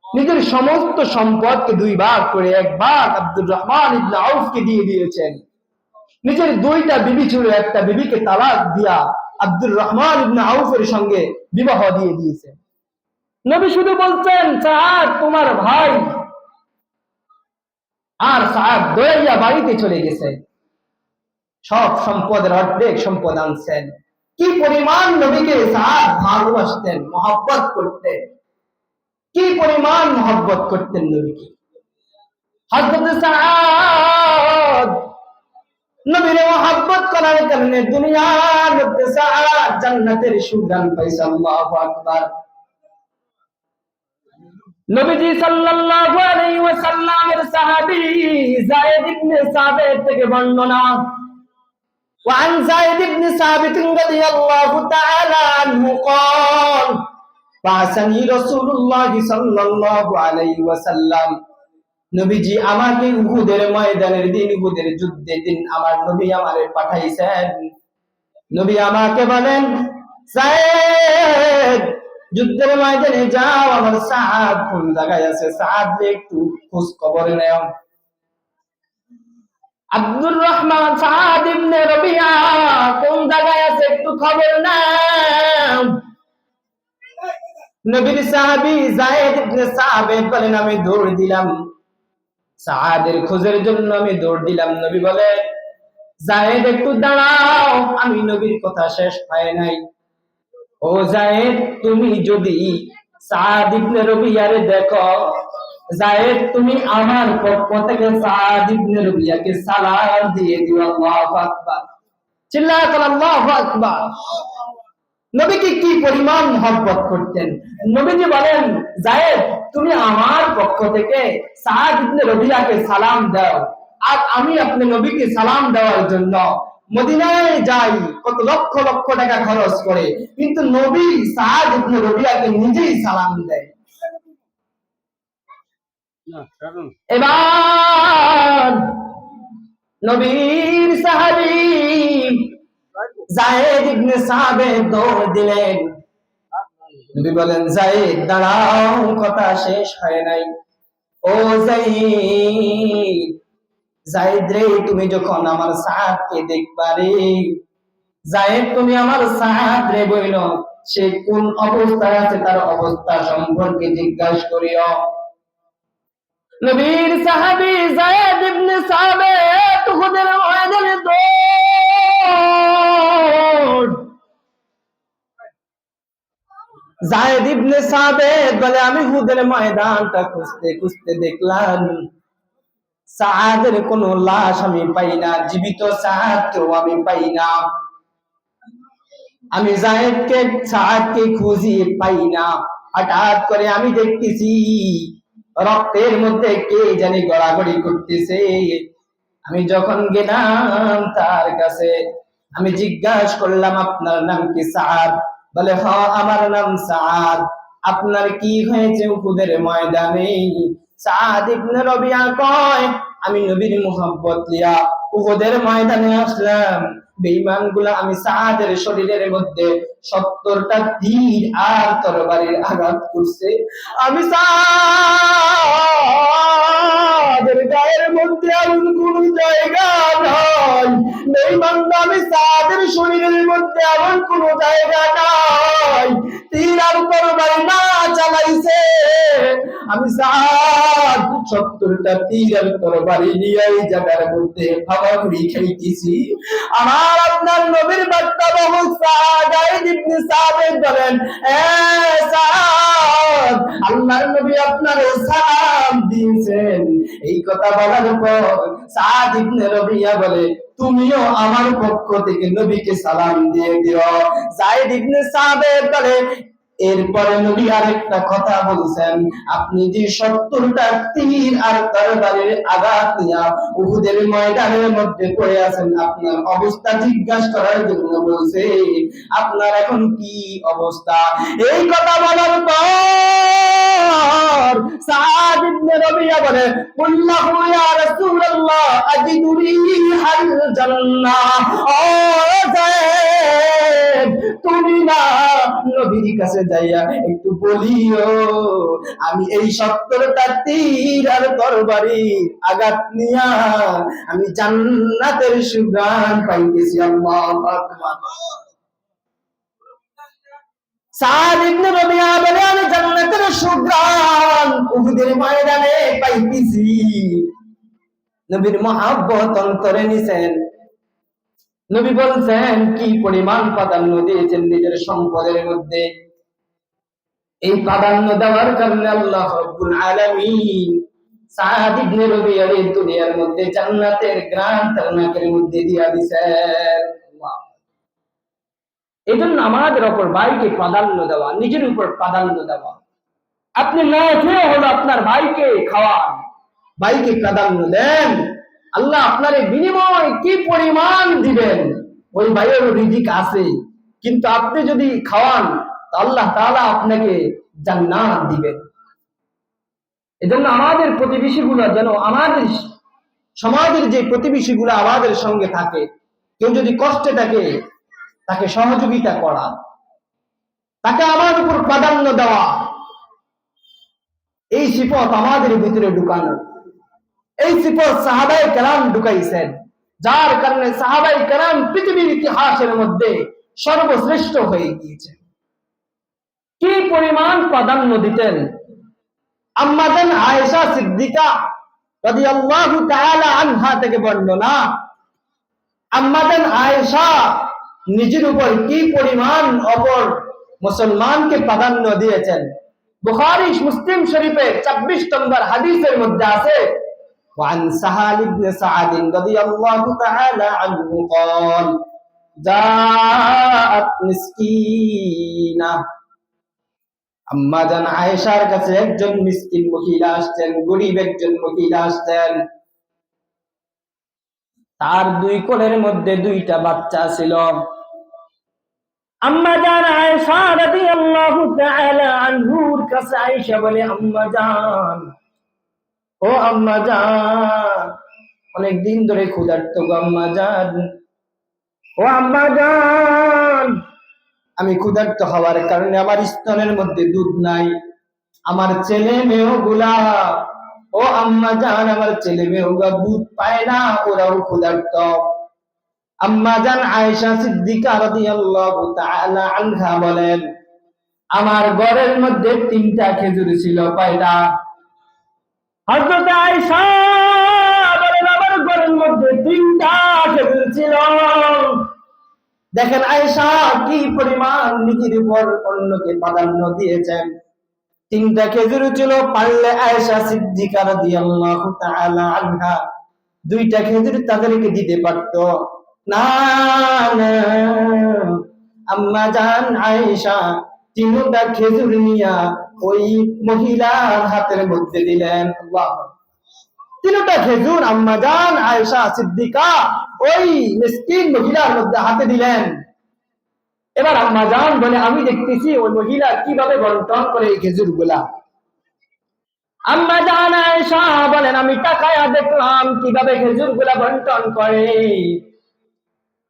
নিজের সমস্ত সম্পদকে দুই ভাগ করে এক ভাগ আব্দুর রহমান ইবনে আউফকে দিয়ে দিয়েছেন। নিজের দুইটা বিবি ছিল, একটা বিবিকে তালাক দিয়া আব্দুর রহমান ইবনে আউফের সঙ্গে বিবাহ দিয়ে দিয়েছেন। নবী শুধু বলছেন, সাদ তোমার ভাই। আর সাদ দৌড়াইয়া বাড়িতে চলে গেছে, সব সম্পদের অর্ধেক সম্পদ আনছেন। কি পরিমাণ নবীকে সাদ ভালোবাসতেন, মহব্বত করতেন, কি পরিমাণ মহব্বত করতেন নবীকে। হযরত সাদ নবীর মহব্বত করার কারণে দুনিয়ার মধ্যে সাদ জান্নাতের সুঘ্রাণ পাইছে। আল্লাহু আকবার। নবীজি সাল্লাল্লাহু আলাইহি ওয়াসাল্লামের সাহাবী যায়েদ ইবনে সাবিত থেকে বর্ণনা, وعن زيد بن ثابت رضي الله تعالى عنه قال بعثني رسول الله صلى الله عليه وسلم। নবীজি আমাকে উহুদের ময়দানের দিন, উহুদের যুদ্ধের দিন আমার নবী আমারে পাঠাইছেন। নবী আমাকে বলেন, যায়েদ যুদ্ধের ময়দানে যাও, আমার সাদ কোন জায়গায় আছে, সাদ একটু খোঁজ খবর নাও। আব্দুর রহমান সাদ ইবনে রাবিয়া কোন জায়গায় আছে একটু খবর নাও। নবীর সাহাবী যায়েদ ইবনে সাবিত বলেন, আমি দৌড় দিলাম সাদের খোঁজের জন্য, আমি দৌড় দিলাম। নবী বলে, যায়েদ একটু দাঁড়াও, আমি নবীর কথা শেষ হয় নাই। ও যায়েদ, তুমি যদি সাদ ইবনে রাবিয়ারে দেখো, যায়েদ তুমি আমার পক্ষ থেকে সাদ ইবনে রাবিয়াকে সালাম দিয়ে দিও। আল্লাহু আকবার। চিল্লায়ে বলেন আল্লাহু আকবার। নবীকে কি পরিমাণ মহব্বত করতেন। নবীজি বলেন, যায়েদ তুমি আমার পক্ষ থেকে সাদ ইবনে রাবিয়াকে সালাম দাও। আর আমি আপনি নবীকে সালাম দেওয়ার জন্য মদিনায় যাই, কত লক্ষ লক্ষ টাকা খরচ করে, কিন্তু নবী সাদ ইবনে রাবিয়াকে নিজেই সালাম দেয়। এবার নবীর সাহাবী যায়েদ ইবনে সাবিত দৌড় দিলেন। নবী বলেন, যায়েদ দাঁড়াও, কথা শেষ হয় নাই। ও যায়েদ, যায়েদ রে, তুমি যখন আমার সাদকে দেখবা রে, যায়েদ তুমি আমার সাদ রে বইল, সে কোন অবস্থায় আছে তার অবস্থা সম্পর্কে জিজ্ঞাসা করিও। নবীর সাহাবী যায়েদ ইবনে সাবিত উহুদের ময়দানে দৌড়। যায়েদ ইবনে সাবিত বলে, আমি উহুদের ময়দানটা খুঁজতে খুঁজতে দেখলাম সাদের কোন লাশ আমি পাই না, জীবিত সাদকেও আমি পাই না। আমি সাদকে খুঁজি পাই না। হঠাৎ করে আমি দেখতেছি রক্তের মধ্যে কে জানি গড়াগড়ি করতেছে। আমি যখন গেলাম তার কাছে, আমি জিজ্ঞাসা করলাম, আপনার নাম কি? সাদ। বলে, হ্যাঁ আমার নাম সাদ। আপনার কি হয়েছে উহুদের ময়দানে? সাদ ইবনে রবিয়া কয়, আমি নবীর মুহাব্বত লিয়া উহুদের ময়দানে আসলাম। বেঈমান গুলা আমি সাদের শরীরের মধ্যে 70টা তীর আর তরবারির আঘাত করছে। আমি সাদের গায়ের মধ্যে এমন কোন জায়গা নাই, বেঈমান আমি সাদের শরীরের মধ্যে এমন কোন জায়গা নাই তীর আর তরবারি না চালাইছে। আমি সাদ 70টা তীর আর তরবারি নিয়ে এই জায়গার মধ্যে হামাগুড়ি খাইতেছি। আমার আপনার নবীর বার্তা বহু যায়েদ ইবনে সাবিত বলেন, এ সাদ, আল্লাহর নবী আপনার সালাম দিয়েছেন। এই কথা বলার পর সাদ ইবনে রবিয়া বলে, তুমিও আমার পক্ষ থেকে নবীকে সালাম দিয়ে দিও। যায়েদ ইবনে সাবিত বলে, এরপরে নবী আরেকটা কথা বলছেন, আপনি যে 70টা তীর আর তরবারির আঘাত নিয়ে উহুদের ময়দানের মধ্যে পড়ে আছেন, আপনার অবস্থা জিজ্ঞাসা করার জন্য বলছে। আপনার এখন কি অবস্থা? এই কথা বলার পর সাদ ইবনে রবিয়া বলে, আল্লাহু ইয়া রাসূলুল্লাহ আজিদু রিহাল জান্নাহ। ও যায়েদ, তুমি না নবীর কাছে যাইয়া একটু বলিও, আমি এই 70টা তীর আর তরবারি আঘাত নিয়া আমি জান্নাতের সুঘ্রাণ পাইতেছি। আল্লাহু আকবার। সাদ ইবনে রবিয়া বলে, আমি জান্নাতের সুঘ্রাণ উহুদের ময়দানে পাইতেছি। নবীর মহব্বত অন্তরে নিছেন। নবী বলছেন কি পরিমাণ প্রাধান্য দিয়েছেন নিজের সম্পদের মধ্যে। এই প্রাধান্য দেওয়ার কারণে আল্লাহ রাব্বুল আলামিন সাদ ইবনে রবিয়ার এই দুনিয়ার মধ্যে জান্নাতের গ্রান তার নাকের মধ্যে দিয়া দিয়েছেন। এই জন্য আমাদের উপর ভাইকে প্রাধান্য দেওয়া, নিজের উপর প্রাধান্য দেওয়া। আপনি না খেয়ে হলো আপনার ভাইকে খাওয়ান, ভাইকে প্রাধান্য দেন। আল্লাহ আপনার বিনিময় কি পরিমাণ দিবেন, ওই ভাইয়ের রিজিক আছে, কিন্তু আপনি যদি খাওয়ান আল্লাহ তাআলা আপনাকে জান্নাত দিবেন। এজন্য আমাদের প্রতিবেশীগুলো যেন, আমাদের সমাজের যে প্রতিবেশীগুলো আমাদের সঙ্গে থাকে, কেউ যদি কষ্টে থাকে তাকে সহযোগিতা করা, তাকে আমার উপর প্রাধান্য দেওয়া, এই সিফত আমাদের ভিতরে ঢুকানো। এই সিফত সাহাবায়ে কেরাম ঢুকাইছেন, যার কারণে সাহাবায়ে কেরাম পৃথিবীর ইতিহাসের মধ্যে সর্বশ্রেষ্ঠ হয়ে গিয়েছে। কি পরিমাণ প্রাধান্য দিতেন। আম্মা জান আয়েশা সিদ্দিকা রাদিয়াল্লাহু তাআলা আনহা থেকে বর্ণনা, আম্মা জান আয়েশা নিজের উপর কি পরিমাণ অপর মুসলমানকে প্রাধান্য দিয়েছেন। বুখারী মুসলিম শরীফের 26 নম্বর হাদিসের মধ্যে আছে, وعن سهل بن سعد رضي الله تعالى عنه قال جاءت مسكينة। আম্মা জান আয়েশার কাছে একজন মিসকিন মহিলা আসছেন, গরিব একজন মহিলা আসছেন। তার 2 কোলের মধ্যে 2টা বাচ্চা ছিল। আম্মা জান আয়েশা রাদিয়াল্লাহু তাআলা আনহুর কাছে আয়েশা বলে, আম্মা জান, ও আম্মা জান, অনেক দিন ধরে ক্ষুধার্ত গো আম্মা জান। ও আম্মা জান, আমি ক্ষুধার্ত হওয়ার কারণে আমার স্তনের মধ্যে দুধ নাই। আমার ছেলে মেয়েগুলা ও আম্মা জান, আমার ছেলে মেয়েরা দুধ পায় না, ওরাও ক্ষুধার্ত। আম্মা জান আয়েশা সিদ্দিকা রাদিয়াল্লাহু তাআলা আনহা বলেন, আমার ঘরের মধ্যে 3টা খেজুর ছিল। কয়টা? হযরত আয়েশা বলেন, আমার ঘরের মধ্যে 3টা খেজুর ছিল। দেখেন আয়েশা কি পরিমাণ নিজের উপর অন্যকে প্রাধান্য দিয়েছেন। 3টা খেজুর ছিল, পারলে আয়েশা সিদ্দিকা রাদিয়াল্লাহু তাআলা আনহা 2টা খেজুর তাদেরকে দিতে পারত। না না, আম্মা জান আয়েশা 3টা খেজুর নিয়া ওই মহিলার হাতের মধ্যে দিলেন। আল্লাহ, 3টা খেজুর আম্মা জান আয়েশা সিদ্দিকা ওই মিসকিন মহিলার মধ্যে হাতে দিলেন। এবার আম্মা জান বলে, আমি দেখতেছি ওই মহিলা কিভাবে বন্টন করে এই খেজুর গুলা। আম্মা জান আয়েশা বলেন, আমি তাকায়া দেখলাম কিভাবে খেজুর গুলা বন্টন করে।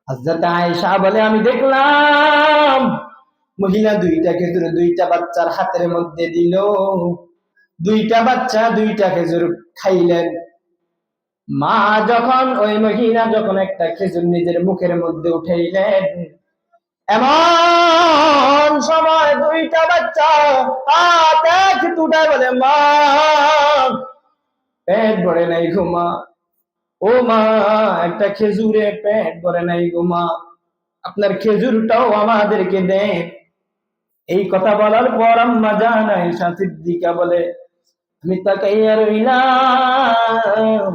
হযরত আয়েশা বলে, আমি দেখলাম মহিলা 2টা খেজুর 2টা বাচ্চার হাতের মধ্যে দিল। 2টা বাচ্চা 2টা খেজুর খাইলেন। মা যখন ওই মহিলা যখন একটা খেজুর নিজের মুখের মধ্যে উঠাইলেন, এমন সময় 2টা বাচ্চা হাত এক দুটায় বলে, মা পেট ভরে নাই গো মা, ও মা একটা খেজুরে পেট ভরে নাই গো মা, আপনার খেজুরটাও আমাদেরকে দেন। এই কথা বলার পর আম্মা জান আয়েশা সিদ্দিকা বলে, আমি তাকাইয়া রইলাম,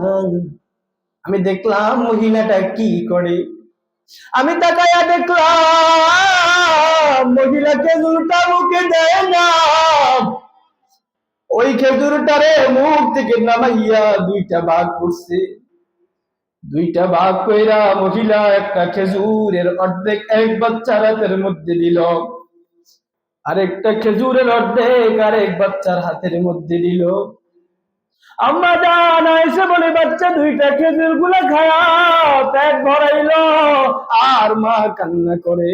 আমি দেখলাম মহিলাটা কি করে। আমি তাকাইয়া দেখলাম মহিলা খেজুরটা মুখে দেয় না, ওই খেজুরটারে মুখ থেকে নামাইয়া 2টা ভাগ করছে। 2টা ভাগ কইরা মহিলা একটা খেজুরের অর্ধেক এক বাচ্চার হাতের মধ্যে দিল, আরেকটা খেজুরের অর্ধেক আরেক বাচ্চার হাতের মধ্যে দিল। আম্মা জান আয়েশা বলে, বাচ্চা 2টা খেজুর গুলা খায়া পেট ভরাইলো, আর মা কান্না করে।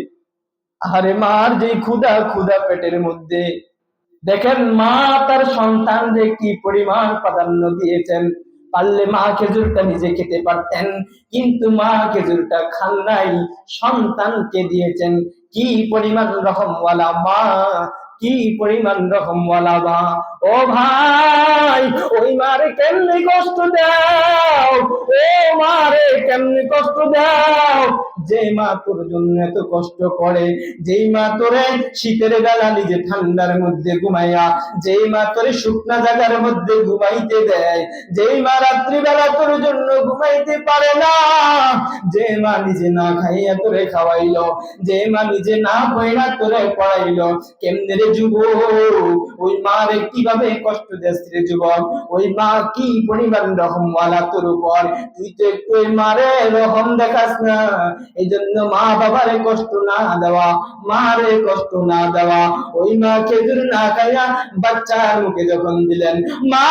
আরে মার যে ক্ষুধা, ক্ষুধা পেটের মধ্যে। দেখেন মা তার সন্তানদের কি পরিমাণ প্রাধান্য দিয়েছেন। পারলে মা খেজুরটা নিজে খেতে পারতেন, কিন্তু মা খেজুরটা খান নাই, সন্তানকে দিয়েছেন। কি পরিমাণ রহমওয়ালা মা, কি পরিমাণ রহমওয়ালা মা। ও ভাই, ওই মারে কেমনে কষ্ট দাও, ও মারে কেমনে কষ্ট দাও, যে মা তোর জন্য এত কষ্ট করে, যেই মা তোরে শীতের বেলা নিজে ঠান্ডার মধ্যে ঘুমাইয়া, যেই মা তোরে শুকনা জায়গার মধ্যে ঘুমাইতে দেয়, যেই মা রাত্রিবেলা তোর জন্য ঘুমাইতে পারে না, যে মা নিজে না খাইয়া তোরে খাওয়াইলো, যে মা নিজে না পয়না তোরে পড়াইলো, কেমনে রে যুবক ওই মারে কিভাবে কষ্ট দেস রে যুবক। ওই মা কি পরিমাণ রহমওয়ালা তোর উপর, তুই তো একটু ওই মারে রহম দেখাস না। এই জন্য মা বাবারে কষ্ট না দেওয়া, মারে কষ্ট না দেওয়া। ওই মা খেজুর না খাইয়া বাচ্চার মুখে যখন দিলেন, মা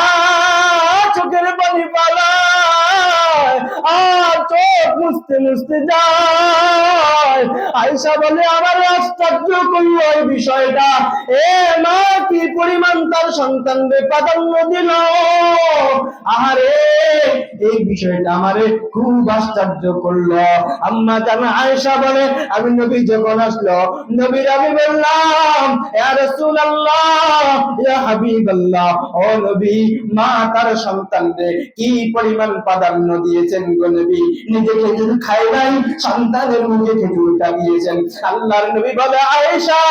চোখের পানি পালায় আর চোখ মুছতে মুছতে যায়। আয়েশা বলে, আমার আশ্চর্য করলো এই বিষয়টা, এ মা কি পরিমাণ তার সন্তানদের প্রাধান্য দিল। আহারে, এই বিষয়টা আমারে খুব আশ্চর্য করলো। আম্মা জান আয়েশা বলে, আমি নবী যখন আসলো, নবীর আমি বললাম, ইয়া রাসূলুল্লাহ, ইয়া হাবিবাল্লাহ, ও নবী, মা তার সন্তানদের কি পরিমাণ প্রাধান্য দিয়েছেন গো নবী। নিজে খেজুর খাই নাই, সন্তানের মুখে খেজুরটা দিয়েছেন। আল্লাহর নবী বলে, আয়েশা,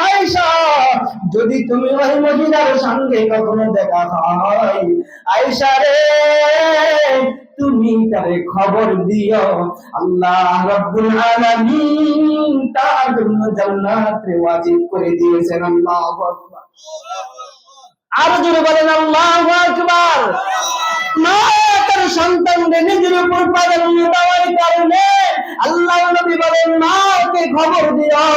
আয়েশা, যদি তুমি ওই মহিলার সঙ্গে কখনো দেখা হয়, আয়েশা রে, তুমি তারে খবর দিও, আল্লাহ রাব্বুল আলামিন তার জন্য জান্নাত ওয়াজিব করে দিয়েছেন। আল্লাহু আকবার। আরো জোরে বলেন আল্লাহু আকবার। মা তার সন্তানদের নিজের উপর প্রাধান্য দেওয়ার কারণে আল্লাহ নবী বলেন, মাকে খবর দিও,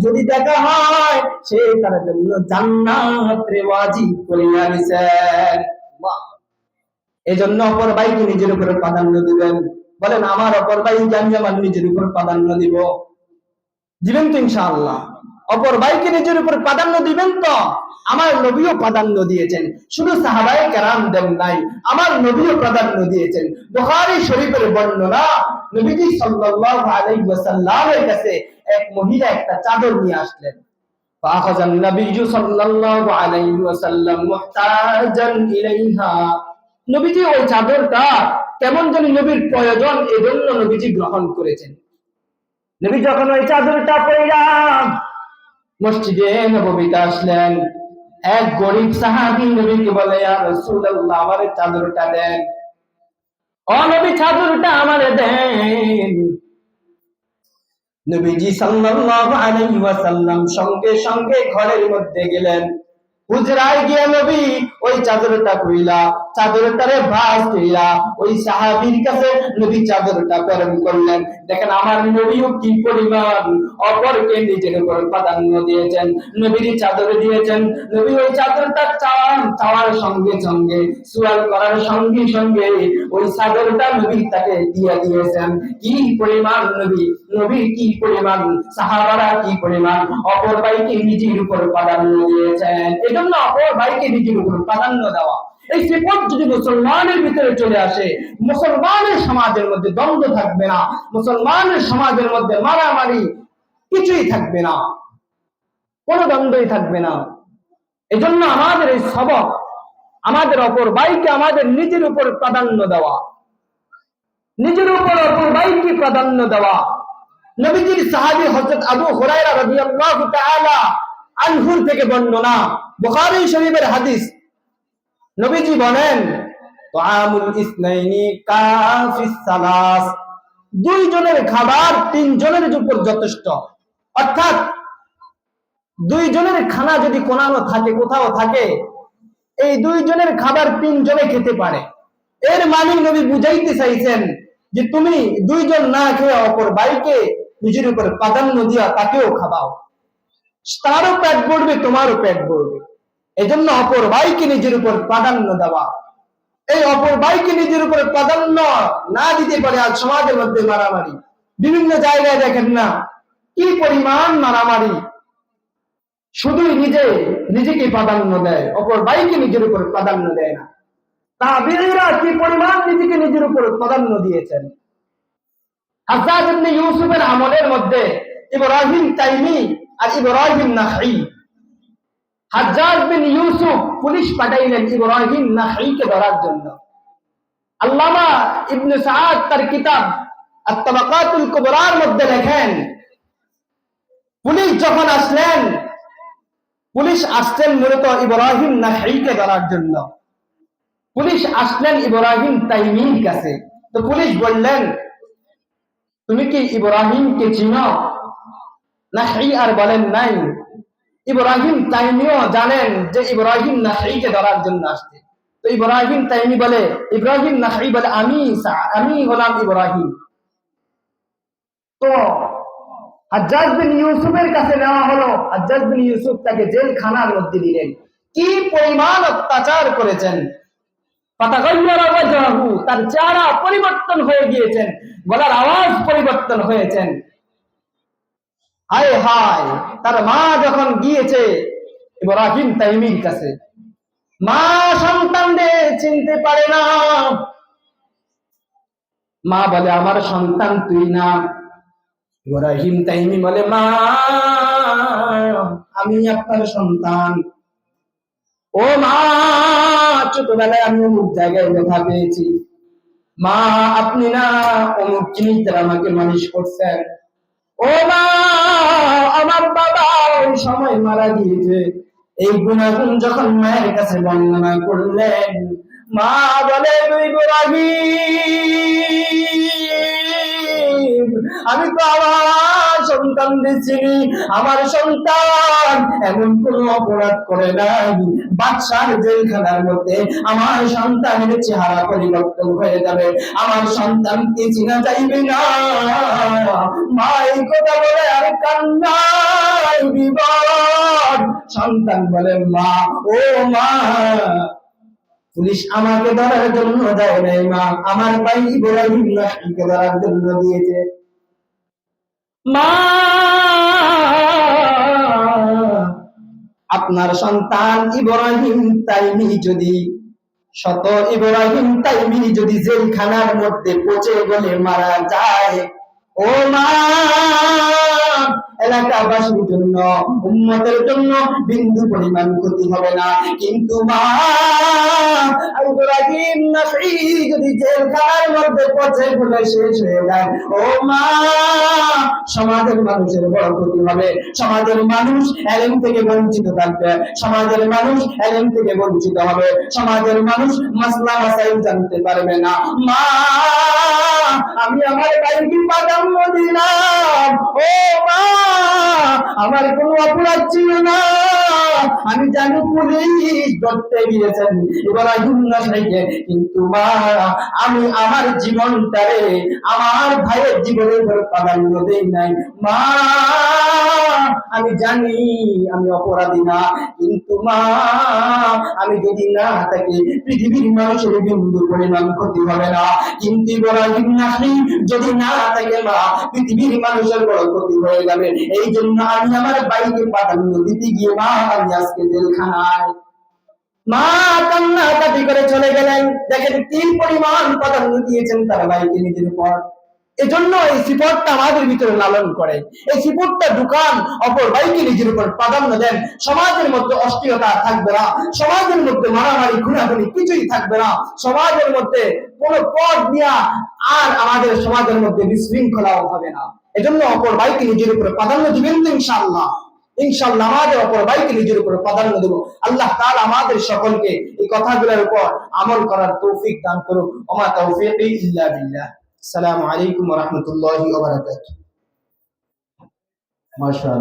যদি দেখা হয় সে তার জন্য জান্নাত ওয়াজিব করে আনিছেন। এই জন্য অপর ভাইকে নিজের উপর প্রাধান্য দিবেন। বলেন, আমার অপর ভাইকে আমি আমার নিজের উপর প্রাধান্য দিব, দিবেন তো ইনশাআল্লাহ? অপর ভাইকে নিজের উপর প্রাধান্য দিবেন তো? আমার নবীও প্রাধান্য দিয়েছেন, শুধু সাহাবায়ে কেরাম দেন নাই, আমার নবীও প্রাধান্য দিয়েছেন। বুখারী শরীফের বর্ণনা, নবীজি সাল্লাল্লাহু আলাইহি ওয়াসাল্লামের কাছে এক মহিলা একটা চাদর নিয়ে আসলেন। ফাখাযান নবিয়্যু সাল্লাল্লাহু আলাইহি ওয়াসাল্লাম মুহতাজান ইলাইহা। নবীজি ওই চাদরটা কেমন জানি নবীর প্রয়োজন, এজন্য নবীজি গ্রহণ করেছেন। নবী যখন ওই চাদরটা পড়া মসজিদে নববীতে আসলেন, এক গরিব সাহাবী নবীকে বলে, ইয়া রাসূলুল্লাহ, আমার চাদরটা দেন। ও নবী, চাদরটা আমারে দেন। নবীজি সাল্লাল্লাহু আলাইহি ওয়াসাল্লাম সঙ্গে সঙ্গে ঘরের মধ্যে গেলেন, হুজরায় গিয়ে নবী ওই চাদরটা কইলা, চাদরটারে ভাঁজ কইরা ওই সাহাবীর কাছে নবী চাদরটা প্রেরণ করলেন। দেখেন আমার নবীও কি পরিমাণ অপরকে নিজের উপর প্রাধান্য দিয়েছেন, নবীর চাদর দিয়েছেন। নবী ওই চাদরটা চাওয়ার সঙ্গে সঙ্গে, সুয়াল করার সঙ্গে সঙ্গে ওই চাদরটা নবী তাকে দিয়ে দিয়েছেন। কি পরিমাণ নবী কি পরিমাণ, সাহাবারা কি পরিমাণ অপর ভাইকে নিজের উপর প্রাধান্য দিয়েছেন। এজন্য অপর ভাইকে নিজের উপর প্রাধান্য দেওয়া, এই সিফত যদি মুসলমানের ভিতরে চলে আসে, মুসলমানের সমাজের মধ্যে দ্বন্দ্ব থাকবে না, মুসলমানের সমাজের মধ্যে মারামারি কিছুই থাকবে না, কোনো দ্বন্দ্বই থাকবে না। এজন্য আমাদের এই সবক, আমাদের অপর ভাইকে আমাদের নিজের উপর প্রাধান্য দেওয়া, নিজের উপর অপর ভাইকে প্রাধান্য দেওয়া। নবীজির সাহাবী হযরত আবু হুরায়রা রাদিয়াল্লাহু তাআলা আনহু থেকে বর্ণনা, বুখারী শরীফের হাদিস। নবীজি বলেন, তুআমুল ইসনাইনি কাফিস সালাস, দুই জনের খাবার তিন জনের উপর যথেষ্ট। অর্থাৎ দুই জনের খানা যদি কোথাও থাকে, এই দুই জনের খাবার তিন জনে খেতে পারে। এর মানে নবী বুঝাইতে চাইছেন যে তুমি দুইজন না খেয়ে অপর ভাইকে নিজের উপর প্রাধান্য দিয়া তাকেও খাওয়াও, তারও পেট ভরবে, তোমারও পেট ভরবে। এজন্য অপর ভাইকে নিজের উপর প্রাধান্য দেওয়া। এই অপর ভাইকে নিজের উপর প্রাধান্য না দিতে পারে আজ সমাজের মধ্যে মারামারি, বিভিন্ন জায়গায় দেখেন না কি পরিমাণ মারামারি, শুধুই নিজেকে প্রাধান্য দেয়, অপর ভাইকে নিজের উপর প্রাধান্য দেয় না। তাবিঈরা কি পরিমাণ নিজেকে নিজের উপর প্রাধান্য দিয়েছেন। হাজ্জাজ ইবনে ইউসুফের আমলের মধ্যে ইব্রাহিম তাইমি আর ইব্রাহিম নাখঈ, হাজ্জাজ বিন ইউসুফ পুলিশ পাঠাইলেন ইব্রাহিম নাখঈকে ধরার জন্য। আল্লামা ইবনে সাআদ তার কিতাব আত-তাবাকাতুল কুবরার মধ্যে লেখেন, পুলিশ যখন আসলেন, পুলিশ আসলেন মূলত ইব্রাহিম নাখঈকে ধরার জন্য। পুলিশ আসলেন ইব্রাহিম তাইমির কাছে। তো পুলিশ বললেন, তুমি কি ইব্রাহিমকে চিনো? নাখঈ আর বলেন নাই। ইব্রাহিম তাইমিও জানেন যে ইব্রাহিম নাখঈকে ধরার জন্য আসছে। তো ইব্রাহিম তাইমি বলে, ইব্রাহিম নাখঈ বলে, আমি হলাম ইব্রাহিম। তো হাজ্জাজ বিন ইউসুফের কাছে নেওয়া হলো। হাজ্জাজ বিন ইউসুফ তাকে জেলখানার মধ্যে দিলেন। কি পরিমাণ অত্যাচার করেছেন। তার চেহারা পরিবর্তন হয়ে গিয়েছেন, গলার আওয়াজ পরিবর্তন হয়েছেন। হায় হায়, তার মা যখন গিয়েছে ইব্রাহিম তাইমির কাছে, মা সন্তানদের চিনতে পারে না। মা বলে, আমার সন্তান তুই না। ইব্রাহিম তাইমি বলে, মা আমি আপনার সন্তান। ও মা, ছোটবেলায় আমি অমুক জায়গায় দেখা পেয়েছি। মা আপনি না অমুক জিনিস দ্বারা আমাকে মানুষ করছেন। ও মা, আমার বাবা ওই সময় মারা গিয়েছে। এই গুণাগুণ যখন মায়ের কাছে বর্ণনা করলেন, মা বলে, ইব্রাহিম, আমি তো আমার সন্তান দিছিনি। আমার সন্তান এমন কোন অপরাধ করে নাই। বাদশার জেলখানার মধ্যে আমার সন্তানের চেহারা পরিবর্তন হয়ে যাবে, আমার সন্তানকে চিনা যাইবে না। মা এই কথা বলে আর কান্নায় বিভোর। সন্তান বলে, মা ও মা, পুলিশ আমাকে ধরার জন্য দেয় নাই মা, আমার ভাই ইব্রাহিম নাখঈকে ধরার জন্য দিয়েছে। মা আপনার সন্তান ইব্রাহিম তাইমি যদি শত ইব্রাহিম তাইমি যদি জেলখানার মধ্যে পচে গলে মারা যায়, ও মা, এলাকাবাসীর জন্য, উম্মতের জন্য বিন্দু পরিমাণ ক্ষতি হবে না। কিন্তু মা, ইব্রাহিম নাখি যদি জেলখানার মধ্যে পচে গলে শেষ হয়ে যায়, ও মা, সমাজের মানুষের বড় ক্ষতি হবে। সমাজের মানুষ এলেম থেকে বঞ্চিত থাকবে, সমাজের মানুষ এলেম থেকে বঞ্চিত হবে, সমাজের মানুষ মাসলা মাসাইল জানতে পারবে না। মা, আমি আমার ভাইকে প্রাধান্য দিলাম। ও মা, আমার কোনো অপরাধ ছিল না, আমি জানি পুলিশ ধরতে গিয়েছেন ইব্রাহিম নাখিকে, কিন্তু মা, আমি আমার জীবনটারে আমার ভাইয়ের জীবনের উপর প্রাধান্য দেই নাই। মা, আমি জানি আমি অপরাধী না, কিন্তু মা, আমি যদি না থাকি পৃথিবীর মানুষের বিন্দু পরিমাণ ক্ষতি হবে না। কিন্তু ইব্রাহিম নাখি যদি না থাকে মা, পৃথিবীর মানুষের বড় ক্ষতি হয়ে যাবে। এই জন্য আমি আমার ভাইকে প্রাধান্য দিতে গিয়ে মা, আমি আজকে জেলখানায়। মা কান্নাকাটি করে চলে গেলেন। দেখেন কি পরিমাণ প্রাধান্য দিয়েছেন তার ভাইকে নিজের উপর। এজন্য এই সিফতটা আমাদের ভিতরে লালন করে, এই সিফতটা ঢুকান, অপর ভাইকে নিজের উপর প্রাধান্য দেন। সমাজের মধ্যে অস্থিরতা থাকবে না, সমাজের মধ্যে মারামারি খুনাখুনি কিছুই থাকবে না, সমাজের মধ্যে কোনো পথ দিয়া আর আমাদের সমাজের মধ্যে বিশৃঙ্খলাও হবে না। এজন্য অপর ভাইকে নিজের উপর প্রাধান্য দিবেন তো ইনশাআল্লাহ। ইনশাআল্লাহ আমাদের অপর ভাইকে নিজের উপর প্রাধান্য দেব। আল্লাহ তাআলা আমাদের সকলকে এই কথাগুলোর উপর আমল করার তৌফিক দান করুক। ওমা তাওফীকি ইল্লা বিল্লাহ। আসসালামু আলাইকুম ওয়া রাহমাতুল্লাহি ওয়া বারাকাতুহু। মাশাআল্লাহ।